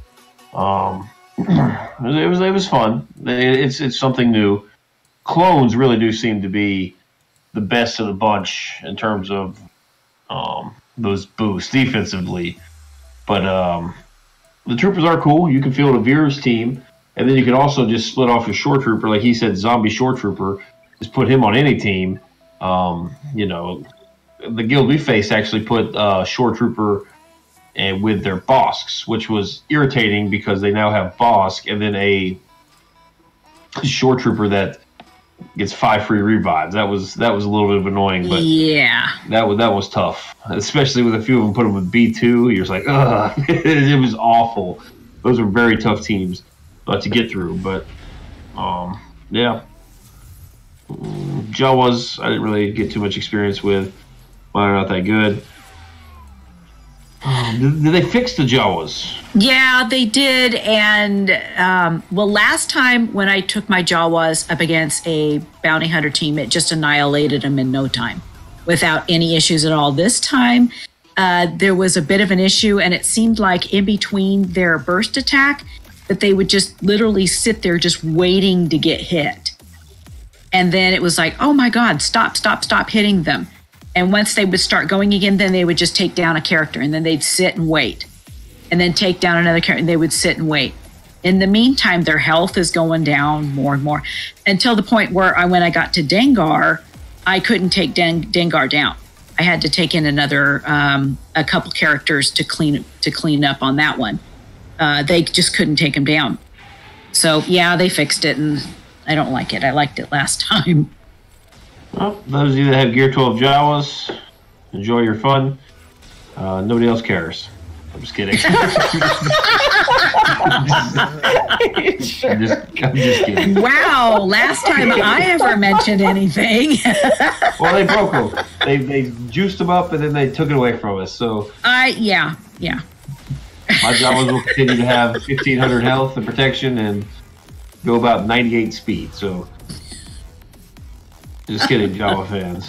It was fun. It's something new. Clones really do seem to be the best of the bunch in terms of those boosts defensively, but the troopers are cool. You can field a Veer's team, and then you can also just split off your shore trooper, like he said, zombie shore trooper. Just put him on any team. You know, the guild we faced actually put Shore Trooper with their Bosks, which was irritating because they now have Bosk and then a Shore Trooper that gets 5 free revives. That was a little bit of annoying, but yeah, that was tough, especially with a few of them. Put them with B2. You're just like, ugh, it was awful. Those are very tough teams to get through, but yeah. Jawas, I didn't really get too much experience with. Mine are not that good. Did they fix the Jawas? Yeah, they did. And, well, last time when I took my Jawas up against a bounty hunter team, it just annihilated them in no time without any issues at all. This time, there was a bit of an issue, and it seemed like in between their burst attack that they would just literally sit there just waiting to get hit. And then it was like, oh my God, stop hitting them. And once they would start going again, then they would just take down a character, and then they'd sit and wait. And then take down another character, and they would sit and wait. In the meantime, their health is going down more and more, until the point where when I got to Dengar, I couldn't take Dengar down. I had to take in another, a couple characters to clean up on that one. They just couldn't take him down. So yeah, they fixed it, and I don't like it. I liked it last time. Well, those of you that have Gear 12 Jawas, enjoy your fun. Nobody else cares. I'm just kidding. I'm just kidding. Wow, last time I ever mentioned anything. Well, they broke them. They juiced them up, and then they took it away from us. So yeah. My Jawas will continue to have 1,500 health and protection and go about 98 speed. So just kidding, Jawa fans.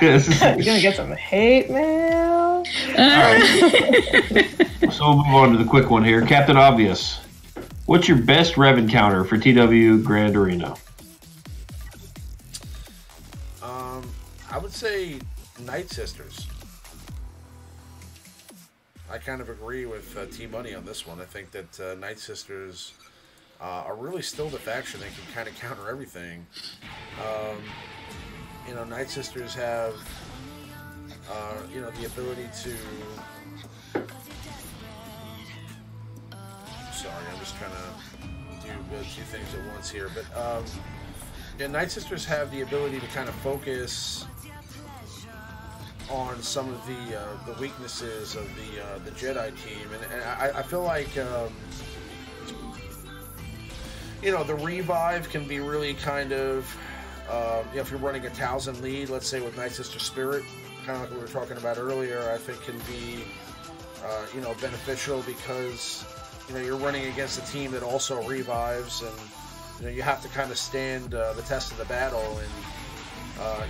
You're gonna get some hate mail. All right. So we'll move on to the quick one here. Captain Obvious. What's your best Revan counter for TW Grand Arena? I would say Night Sisters. I kind of agree with TMoney on this one. I think that Night Sisters are really still the faction that can kind of counter everything. You know, Night Sisters have, you know, the ability to... Sorry, I'm just trying to do two things at once here. But yeah, Night Sisters have the ability to kind of focus on some of the weaknesses of the Jedi team, and I feel like you know, the revive can be really kind of you know, if you're running a 1,000 lead, let's say with Night Sister Spirit, kind of like we were talking about earlier, I think can be you know, beneficial because you know, you're running against a team that also revives, and you know, you have to kind of stand the test of the battle and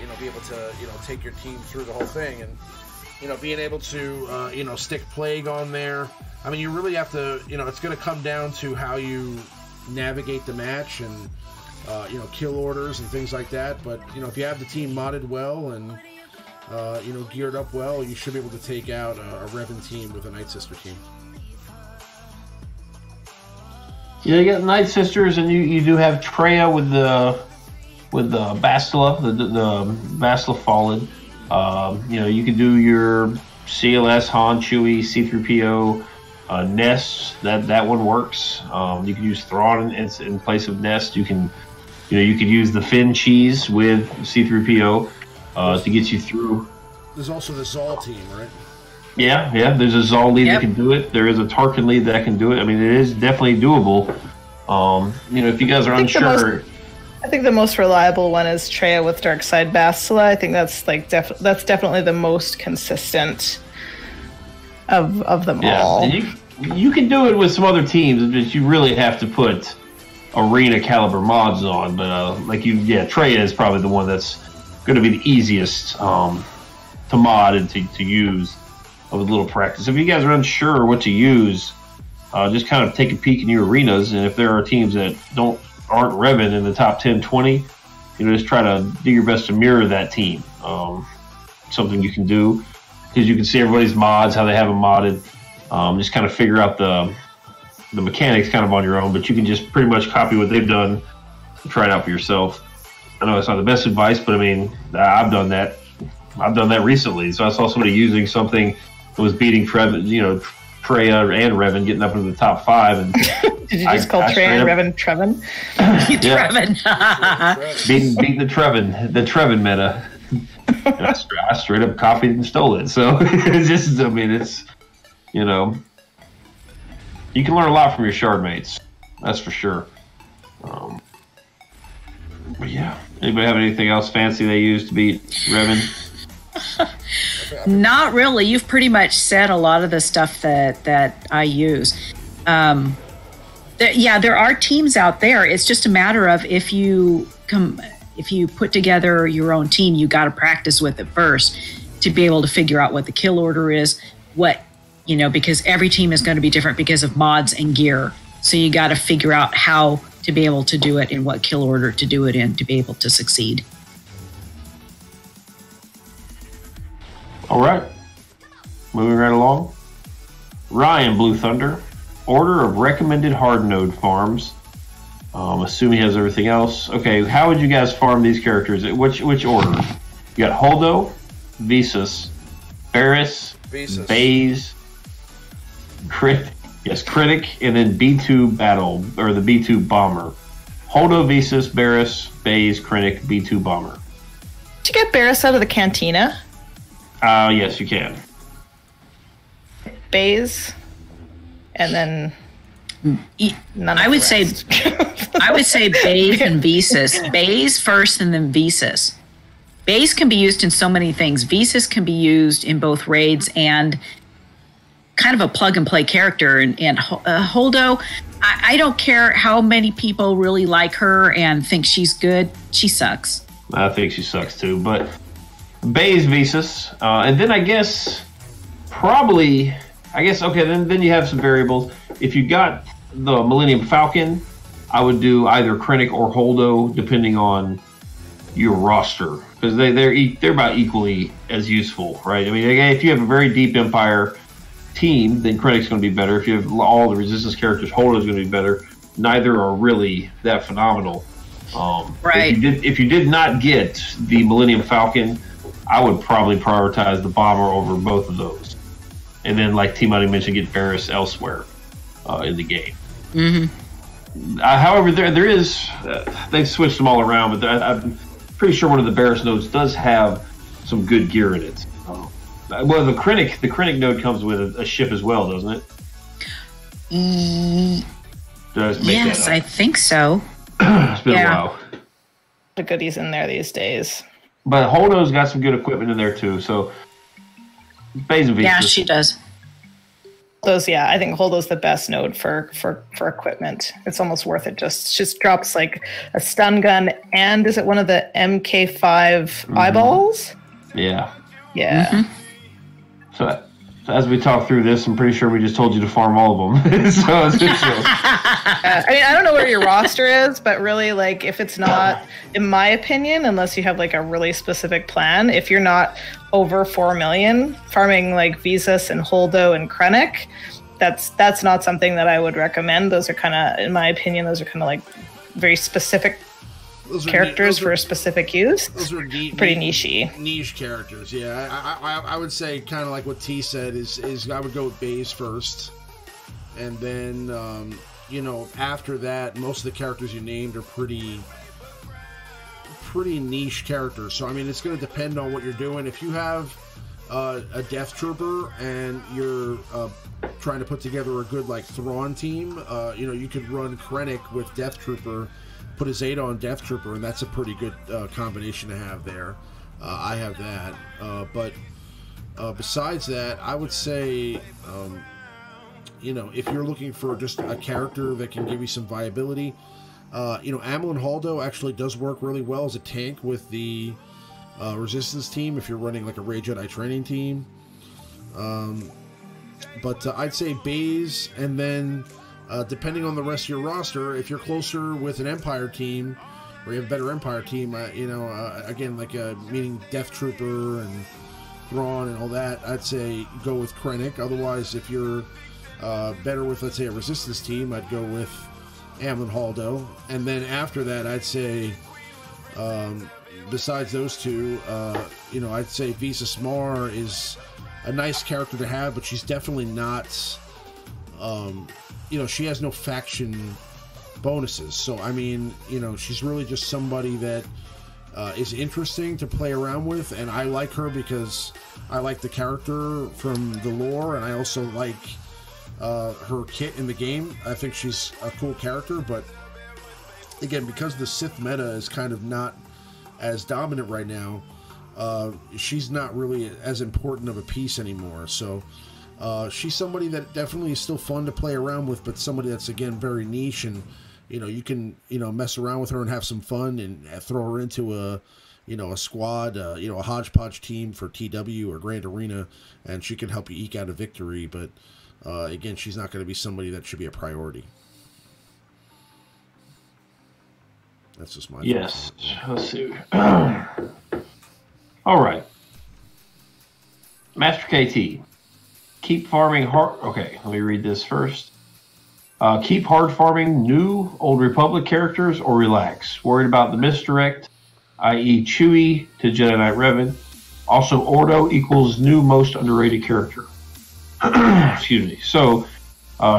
you know, be able to, you know, take your team through the whole thing, and you know, being able to you know, stick Plague on there. I mean, you really have to, you know, it's going to come down to how you navigate the match and you know, kill orders and things like that. But you know, if you have the team modded well and you know, geared up well, you should be able to take out a Revan team with a Night Sister team. Yeah, you got Night Sisters, and you do have Traya with the Bastila, the Bastila Fallen. You know, you can do your CLS, Han, Chewie, C-3PO, Nest. That one works. You can use Thrawn in place of Nest. You can, you know, you could use the Finn cheese with C-3PO to get you through. There's also the Zal team, right? Yeah. There's a Zal lead that can do it. There is a Tarkin lead that can do it. I mean, it is definitely doable. You know, if you guys are unsure. I think the most reliable one is Traya with Darkside Bastila. I think that's like that's definitely the most consistent of them all. And you can do it with some other teams, but you really have to put arena caliber mods on. But Traya is probably the one that's going to be the easiest to mod and to use with a little practice. If you guys are unsure what to use, just kind of take a peek in your arenas, and if there are teams that aren't Revan in the top 10, 20, you know, just try to do your best to mirror that team. Something you can do, because you can see everybody's mods, how they have them modded. Just kind of figure out the mechanics kind of on your own, but you can just pretty much copy what they've done and try it out for yourself. I know it's not the best advice, but I mean, I've done that. I've done that recently. So I saw somebody using something that was beating Traya and Revan, getting up into the top 5. And did you just call Traya and Revan Trevin? Trevin. beating the Trevin meta. And I straight up copied and stole it. So it's just, I mean, it's, you know, you can learn a lot from your shard mates. That's for sure. But yeah, anybody have anything else fancy they use to beat Revan? Not really. You've pretty much said a lot of the stuff that I use. There are teams out there. It's just a matter of if you put together your own team, you got to practice with it first to be able to figure out what the kill order is, because every team is going to be different because of mods and gear. So you got to figure out how to be able to do it and what kill order to do it in to be able to succeed. All right. Moving right along. Ryan Blue Thunder. Order of recommended hard node farms. Assuming he has everything else. Okay, how would you guys farm these characters? Which order? You got Holdo, Visas, Barris, Baze, Critic, and then B2 Battle, or the B2 Bomber. Holdo, Visas, Barris, Baze, Critic, B2 Bomber. Did you get Barris out of the cantina? Yes, you can. Baze, and then I would say Baze and Visas. Baze first, and then Visas. Baze can be used in so many things. Visas can be used in both raids and kind of a plug and play character. And Holdo, I don't care how many people really like her and think she's good. She sucks. I think she sucks too, but Baze, Visas, and then I guess, okay, then you have some variables. If you got the Millennium Falcon, I would do either Krennic or Holdo, depending on your roster, because they're about equally as useful, right? I mean, if you have a very deep Empire team, then Krennic's going to be better. If you have all the Resistance characters, Holdo's going to be better. Neither are really that phenomenal. Right. If you did not get the Millennium Falcon, I would probably prioritize the Bomber over both of those. And then, like TMoney mentioned, get Varys elsewhere in the game. Mm-hmm. However, there is they've switched them all around, but I'm pretty sure one of the Varys nodes does have some good gear in it. Well, the Krennic node comes with a ship as well, doesn't it? Yes, I think so. It's been a while. The goodies in there these days. But Holdo's got some good equipment in there too. So, Baze and yeah, she does. Those, yeah, I think Holdo's the best node for equipment. It's almost worth it. Just drops like a stun gun, and is it one of the MK5 eyeballs? Yeah. Yeah. Mm-hmm. So as we talk through this, I'm pretty sure we just told you to farm all of them. So it's I mean, I don't know where your roster is, but really, like, if it's not, in my opinion, unless you have like a really specific plan, if you're not over 4 million farming like Visas and Holdo and Krennic, that's not something that I would recommend. Those are kind of, in my opinion, those are kind of like very specific characters for a specific use. Those are pretty nichey. Niche characters, yeah. I would say kind of like what T said is I would go with Baze first, and then you know, after that, most of the characters you named are pretty niche characters. So I mean, it's going to depend on what you're doing. If you have a Death Trooper and you're trying to put together a good like Thrawn team, you know, you could run Krennic with Death Trooper, put a Zeta on Death Trooper, and that's a pretty good combination to have there. I have that. But besides that, I would say, you know, if you're looking for just a character that can give you some viability, you know, Amilyn Holdo actually does work really well as a tank with the Resistance team if you're running like a Rey Jedi training team. But I'd say Baze, and then depending on the rest of your roster, if you're closer with an Empire team, or you have a better Empire team, you know, again, like meaning Death Trooper and Thrawn and all that, I'd say go with Krennic. Otherwise, if you're better with, let's say, a Resistance team, I'd go with Amilyn Holdo. And then after that, I'd say, besides those two, you know, I'd say Visa Smar is a nice character to have, but she's definitely not, you know, she has no faction bonuses. So, I mean, you know, she's really just somebody that is interesting to play around with, and I like her because I like the character from the lore, and I also like her kit in the game. I think she's a cool character, but again, because the Sith meta is kind of not as dominant right now, she's not really as important of a piece anymore. So she's somebody that definitely is still fun to play around with, but somebody that's, again, very niche, and you know, you can, you know, mess around with her and have some fun and throw her into a, you know, a squad, you know, a hodgepodge team for TW or Grand Arena, and she can help you eke out a victory. But again, she's not going to be somebody that should be a priority. That's just my yes. Let's see. All right, Master KT. Keep farming hard. Okay, let me read this first. Keep hard farming new Old Republic characters, or relax. Worried about the misdirect, i.e. Chewie to Jedi Knight Revan. Also, Ordo equals new most underrated character. Excuse me. So,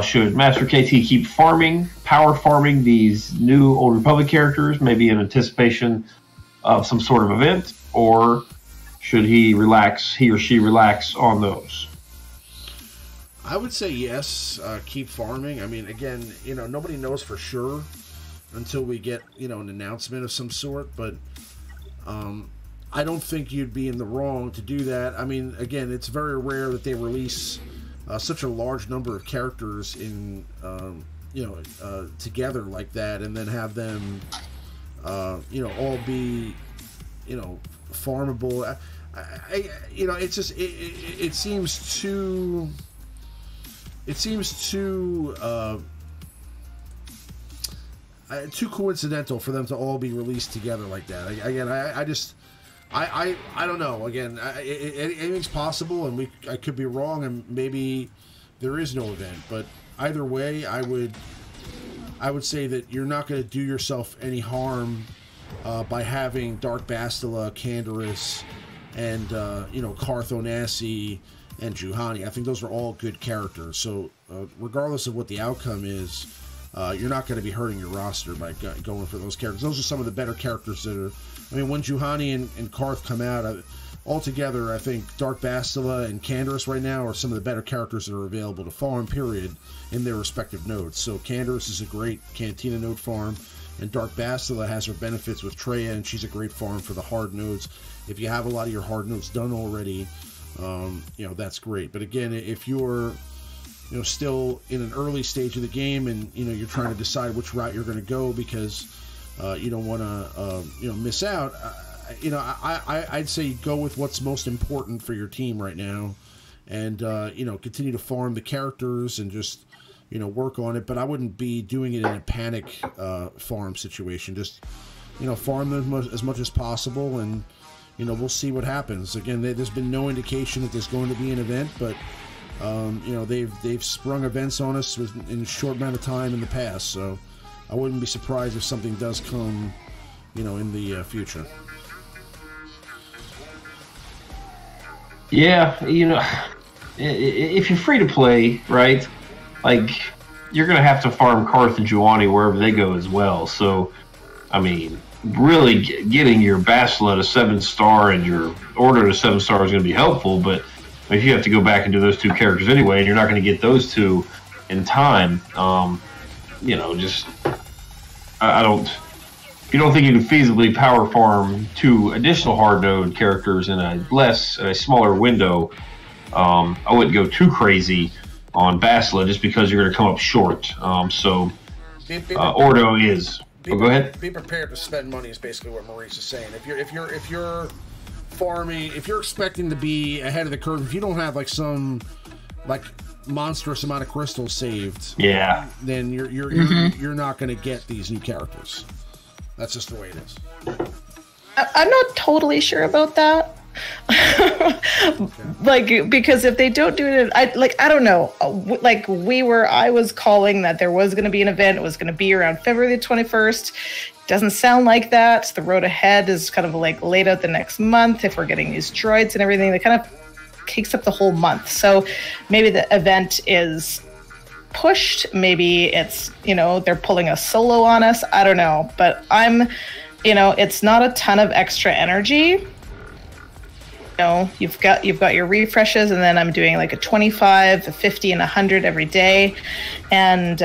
should Master KT keep farming, power farming these new Old Republic characters, maybe in anticipation of some sort of event, or should he or she relax on those? I would say yes, keep farming. I mean, again, you know, nobody knows for sure until we get, you know, an announcement of some sort, but I don't think you'd be in the wrong to do that. I mean, again, it's very rare that they release such a large number of characters in, you know, together like that, and then have them, you know, all be, you know, farmable. You know, it's just, it seems too... It seems too too coincidental for them to all be released together like that. I don't know. Again, anything's possible, and I could be wrong, and maybe there is no event. But either way, I would say that you're not going to do yourself any harm by having Dark Bastila, Canderous, and Carth Onasi and Juhani. I think those are all good characters. So regardless of what the outcome is, you're not going to be hurting your roster by going for those characters. Those are some of the better characters that are. I mean, when Juhani and Carth come out, altogether, I think Dark Bastila and Canderous right now are some of the better characters that are available to farm, period, in their respective nodes. So Canderous is a great Cantina node farm, and Dark Bastila has her benefits with Traya, and she's a great farm for the hard nodes. If you have a lot of your hard nodes done already, that's great. But again, if you're still in an early stage of the game, and you're trying to decide which route you're going to go because you don't want to miss out, I'd say go with what's most important for your team right now, and continue to farm the characters and just work on it. But I wouldn't be doing it in a panic farm situation. Just farm them as much as possible, and we'll see what happens. Again, there's been no indication that there's going to be an event, but they've sprung events on us in a short amount of time in the past, so I wouldn't be surprised if something does come in the future. Yeah, if you're free to play, right, like, you're going to have to farm Carth and Juhani wherever they go as well. So, I mean, really getting your Bastila to 7-star and your Ordo to 7-star is going to be helpful, but if you have to go back and do those two characters anyway, and you're not going to get those two in time, I don't. If you don't think you can feasibly power farm 2 additional hard node characters in a smaller window, I wouldn't go too crazy on Bastila just because you're going to come up short. Ordo is. Go ahead. Be prepared to spend money is basically what Maurice is saying. If you're farming, if you're expecting to be ahead of the curve, if you don't have some monstrous amount of crystals saved, then you're not going to get these new characters. That's just the way it is. I'm not totally sure about that. Because if they don't do it, I don't know. I was calling that there was going to be an event. It was going to be around February the 21st. Doesn't sound like that. The road ahead is kind of laid out the next month. If we're getting these droids and everything, that kind of takes up the whole month. So maybe the event is pushed. Maybe it's, they're pulling a solo on us. I don't know. But it's not a ton of extra energy. You've got your refreshes, and then I'm doing a 25, a 50, and 100 every day. And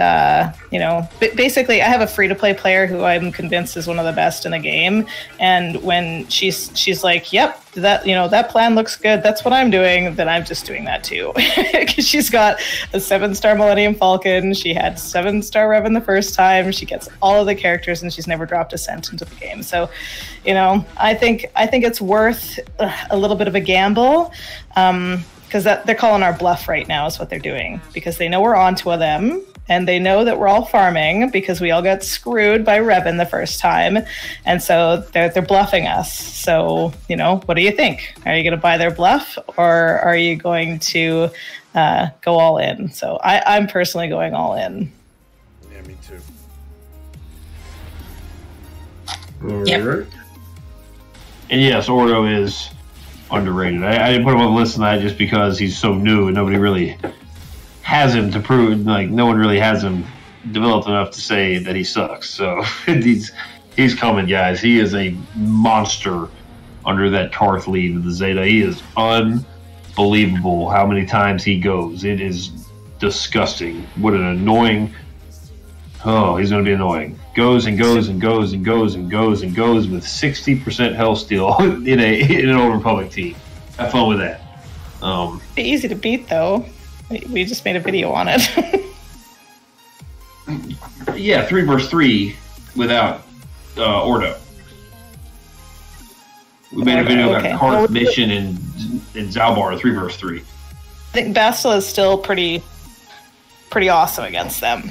basically I have a free-to-play player who I'm convinced is one of the best in the game, and when she's like, yep, that plan looks good, that's what I'm doing, then I'm just doing that too. Because she's got a 7-star Millennium Falcon, she had 7-star Revan the first time, she gets all of the characters, and she's never dropped a cent into the game. So I think it's worth a little bit of a gamble, because they're calling our bluff right now is what they're doing, because they know we're onto them, and they know that we're all farming because we all got screwed by Revan the first time, and so they're bluffing us. So what do you think? Are you going to buy their bluff, or are you going to go all in? So I'm personally going all in. Yeah, me too. All right. And yes, Ordo is underrated. I didn't put him on the list tonight just because he's so new and nobody really has him to prove. No one really has him developed enough to say that he sucks. So he's coming, guys. He is a monster under that Carth lead of the Zeta. He is unbelievable how many times he goes. It is disgusting. What an annoying. Oh, he's going to be annoying. Goes and goes and goes and goes and goes and goes with 60% health steal in an Old Republic team. Have fun with that. Be easy to beat, though. We just made a video on it. Yeah, 3 versus 3 without Ordo. We made a video about Carth Mission and Zalbar, 3 versus 3. I think Bastila is still pretty awesome against them.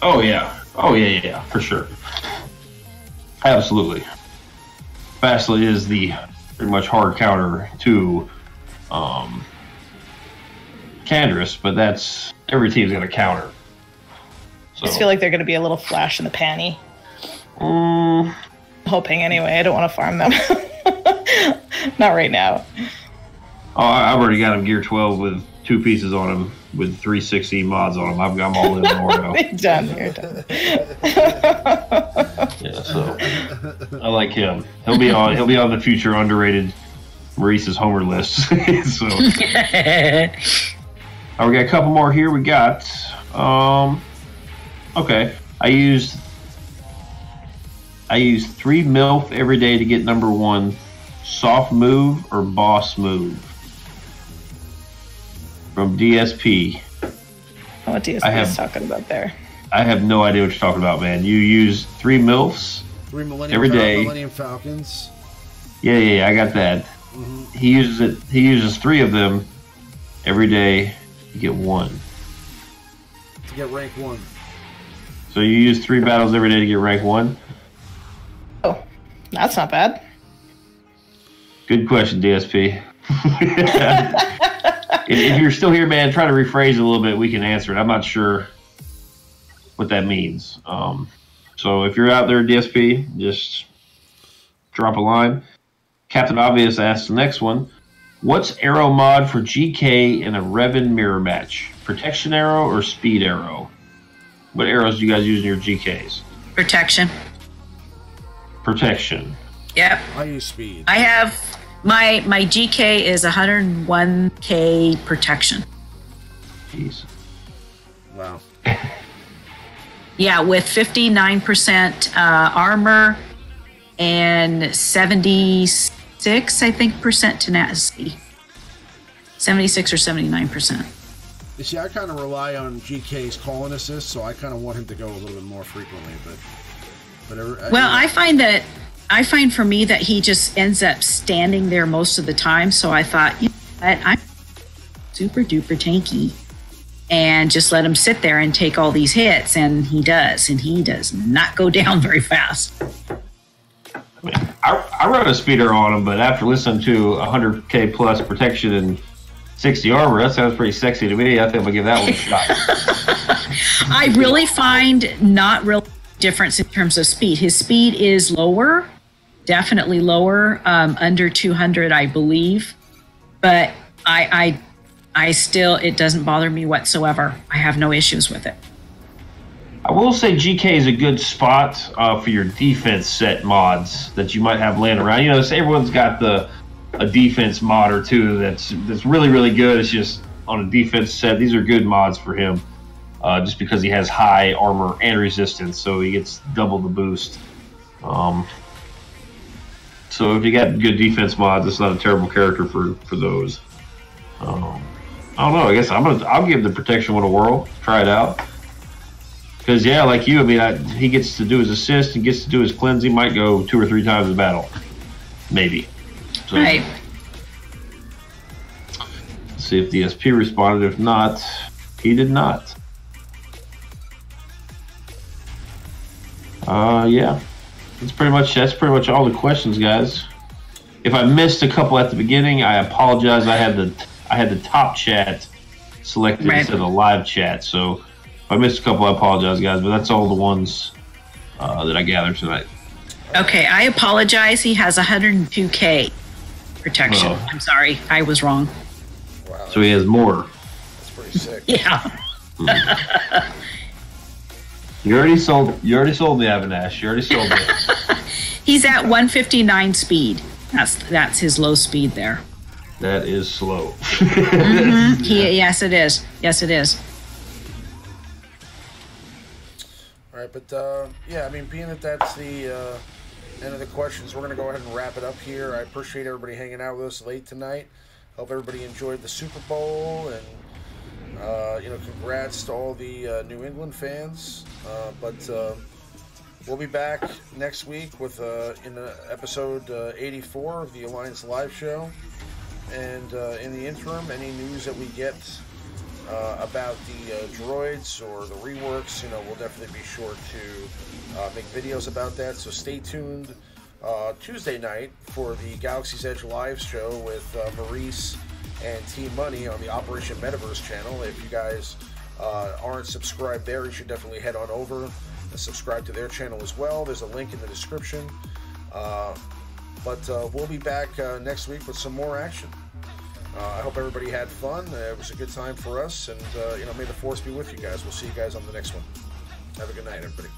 Oh yeah, Oh yeah, for sure. Absolutely. Fastly is the pretty much hard counter to Canderous, but that's every team's got a counter. So. I just feel like they're going to be a little flash in the panty. Hoping anyway. I don't want to farm them. Not right now. Oh, I've already got him gear 12 with 2 pieces on him with 360 mods on him. I'm all in Ordo. You're done. You're done. Yeah, so I like him. He'll be on the future underrated Maurice's Homer list. So we got a couple more here. We got okay. I used 3 MILF every day to get number 1. Soft move or boss move? From DSP. What DSP is talking about there? I have no idea what you're talking about, man. You use 3 MILFs 3 Millennium every day. Millennium Falcons. Yeah, I got that. Mm-hmm. He uses 3 of them every day to get 1. To get rank 1. So you use 3 battles every day to get rank 1? Oh, that's not bad. Good question, DSP. If you're still here, man, try to rephrase it a little bit. We can answer it. I'm not sure what that means. So if you're out there, DSP, just drop a line. Captain Obvious asks the next one. What's arrow mod for GK in a Revan mirror match? Protection arrow or speed arrow? What arrows do you guys use in your GKs? Protection. Protection. Yep. I use speed. I have my GK is 101k protection. Jeez. Wow. Yeah, with 59% armor and 76, I think, percent tenacity. 76 or 79%. You see, I kind of rely on GK's calling assist, so I kind of want him to go a little bit more frequently. I find for me that he just ends up standing there most of the time. So I thought, you know what, I'm super duper tanky, and just let him sit there and take all these hits, and he does not go down very fast. I run a speeder on him, but after listening to 100k plus protection and 60 armor, that sounds pretty sexy to me. I think I'm gonna give that one a shot. I really find not real difference in terms of speed. His speed is lower, definitely lower, under 200, I believe. But I still, it doesn't bother me whatsoever. I have no issues with it. I will say GK is a good spot for your defense set mods that you might have laying around. You know, everyone's got a defense mod or two that's really, really good. It's just on a defense set. These are good mods for him just because he has high armor and resistance, so he gets double the boost. So if you got good defense mods, it's not a terrible character for those. I don't know. I guess I'll give the protection one a whirl. Try it out. Because, yeah, like you, I mean, he gets to do his assist and gets to do his cleanse. He might go 2 or 3 times a battle. Maybe. So, right. Let's see if the SP responded. If not, he did not. Yeah. That's pretty much all the questions, guys. If I missed a couple at the beginning, I apologize. I had the top chat selected instead of the live chat, so if I missed a couple, I apologize, guys, but that's all the ones that I gathered tonight. Okay, I apologize. He has 102k protection. Oh. I'm sorry, I was wrong. Wow. So he has more. That's pretty sick. Yeah. You already sold the Avanash. You already sold it. He's at 159 speed. That's his low speed there. That is slow. Mm-hmm. Yes, it is. Yes, it is. All right, but yeah, I mean, being that that's the end of the questions, we're going to go ahead and wrap it up here. I appreciate everybody hanging out with us late tonight. Hope everybody enjoyed the Super Bowl, and congrats to all the New England fans. But we'll be back next week with in episode 84 of the Alliance Live Show. And in the interim, any news that we get about the droids or the reworks, you know, we'll definitely be sure to make videos about that. So stay tuned Tuesday night for the Galaxy's Edge live show with Maurice and TMoney on the Operation Metaverse channel. If you guys aren't subscribed there, you should definitely head on over and subscribe to their channel as well. There's a link in the description. But we'll be back next week with some more action. I hope everybody had fun. It was a good time for us, and you know, may the Force be with you guys. We'll see you guys on the next one. Have a good night, everybody.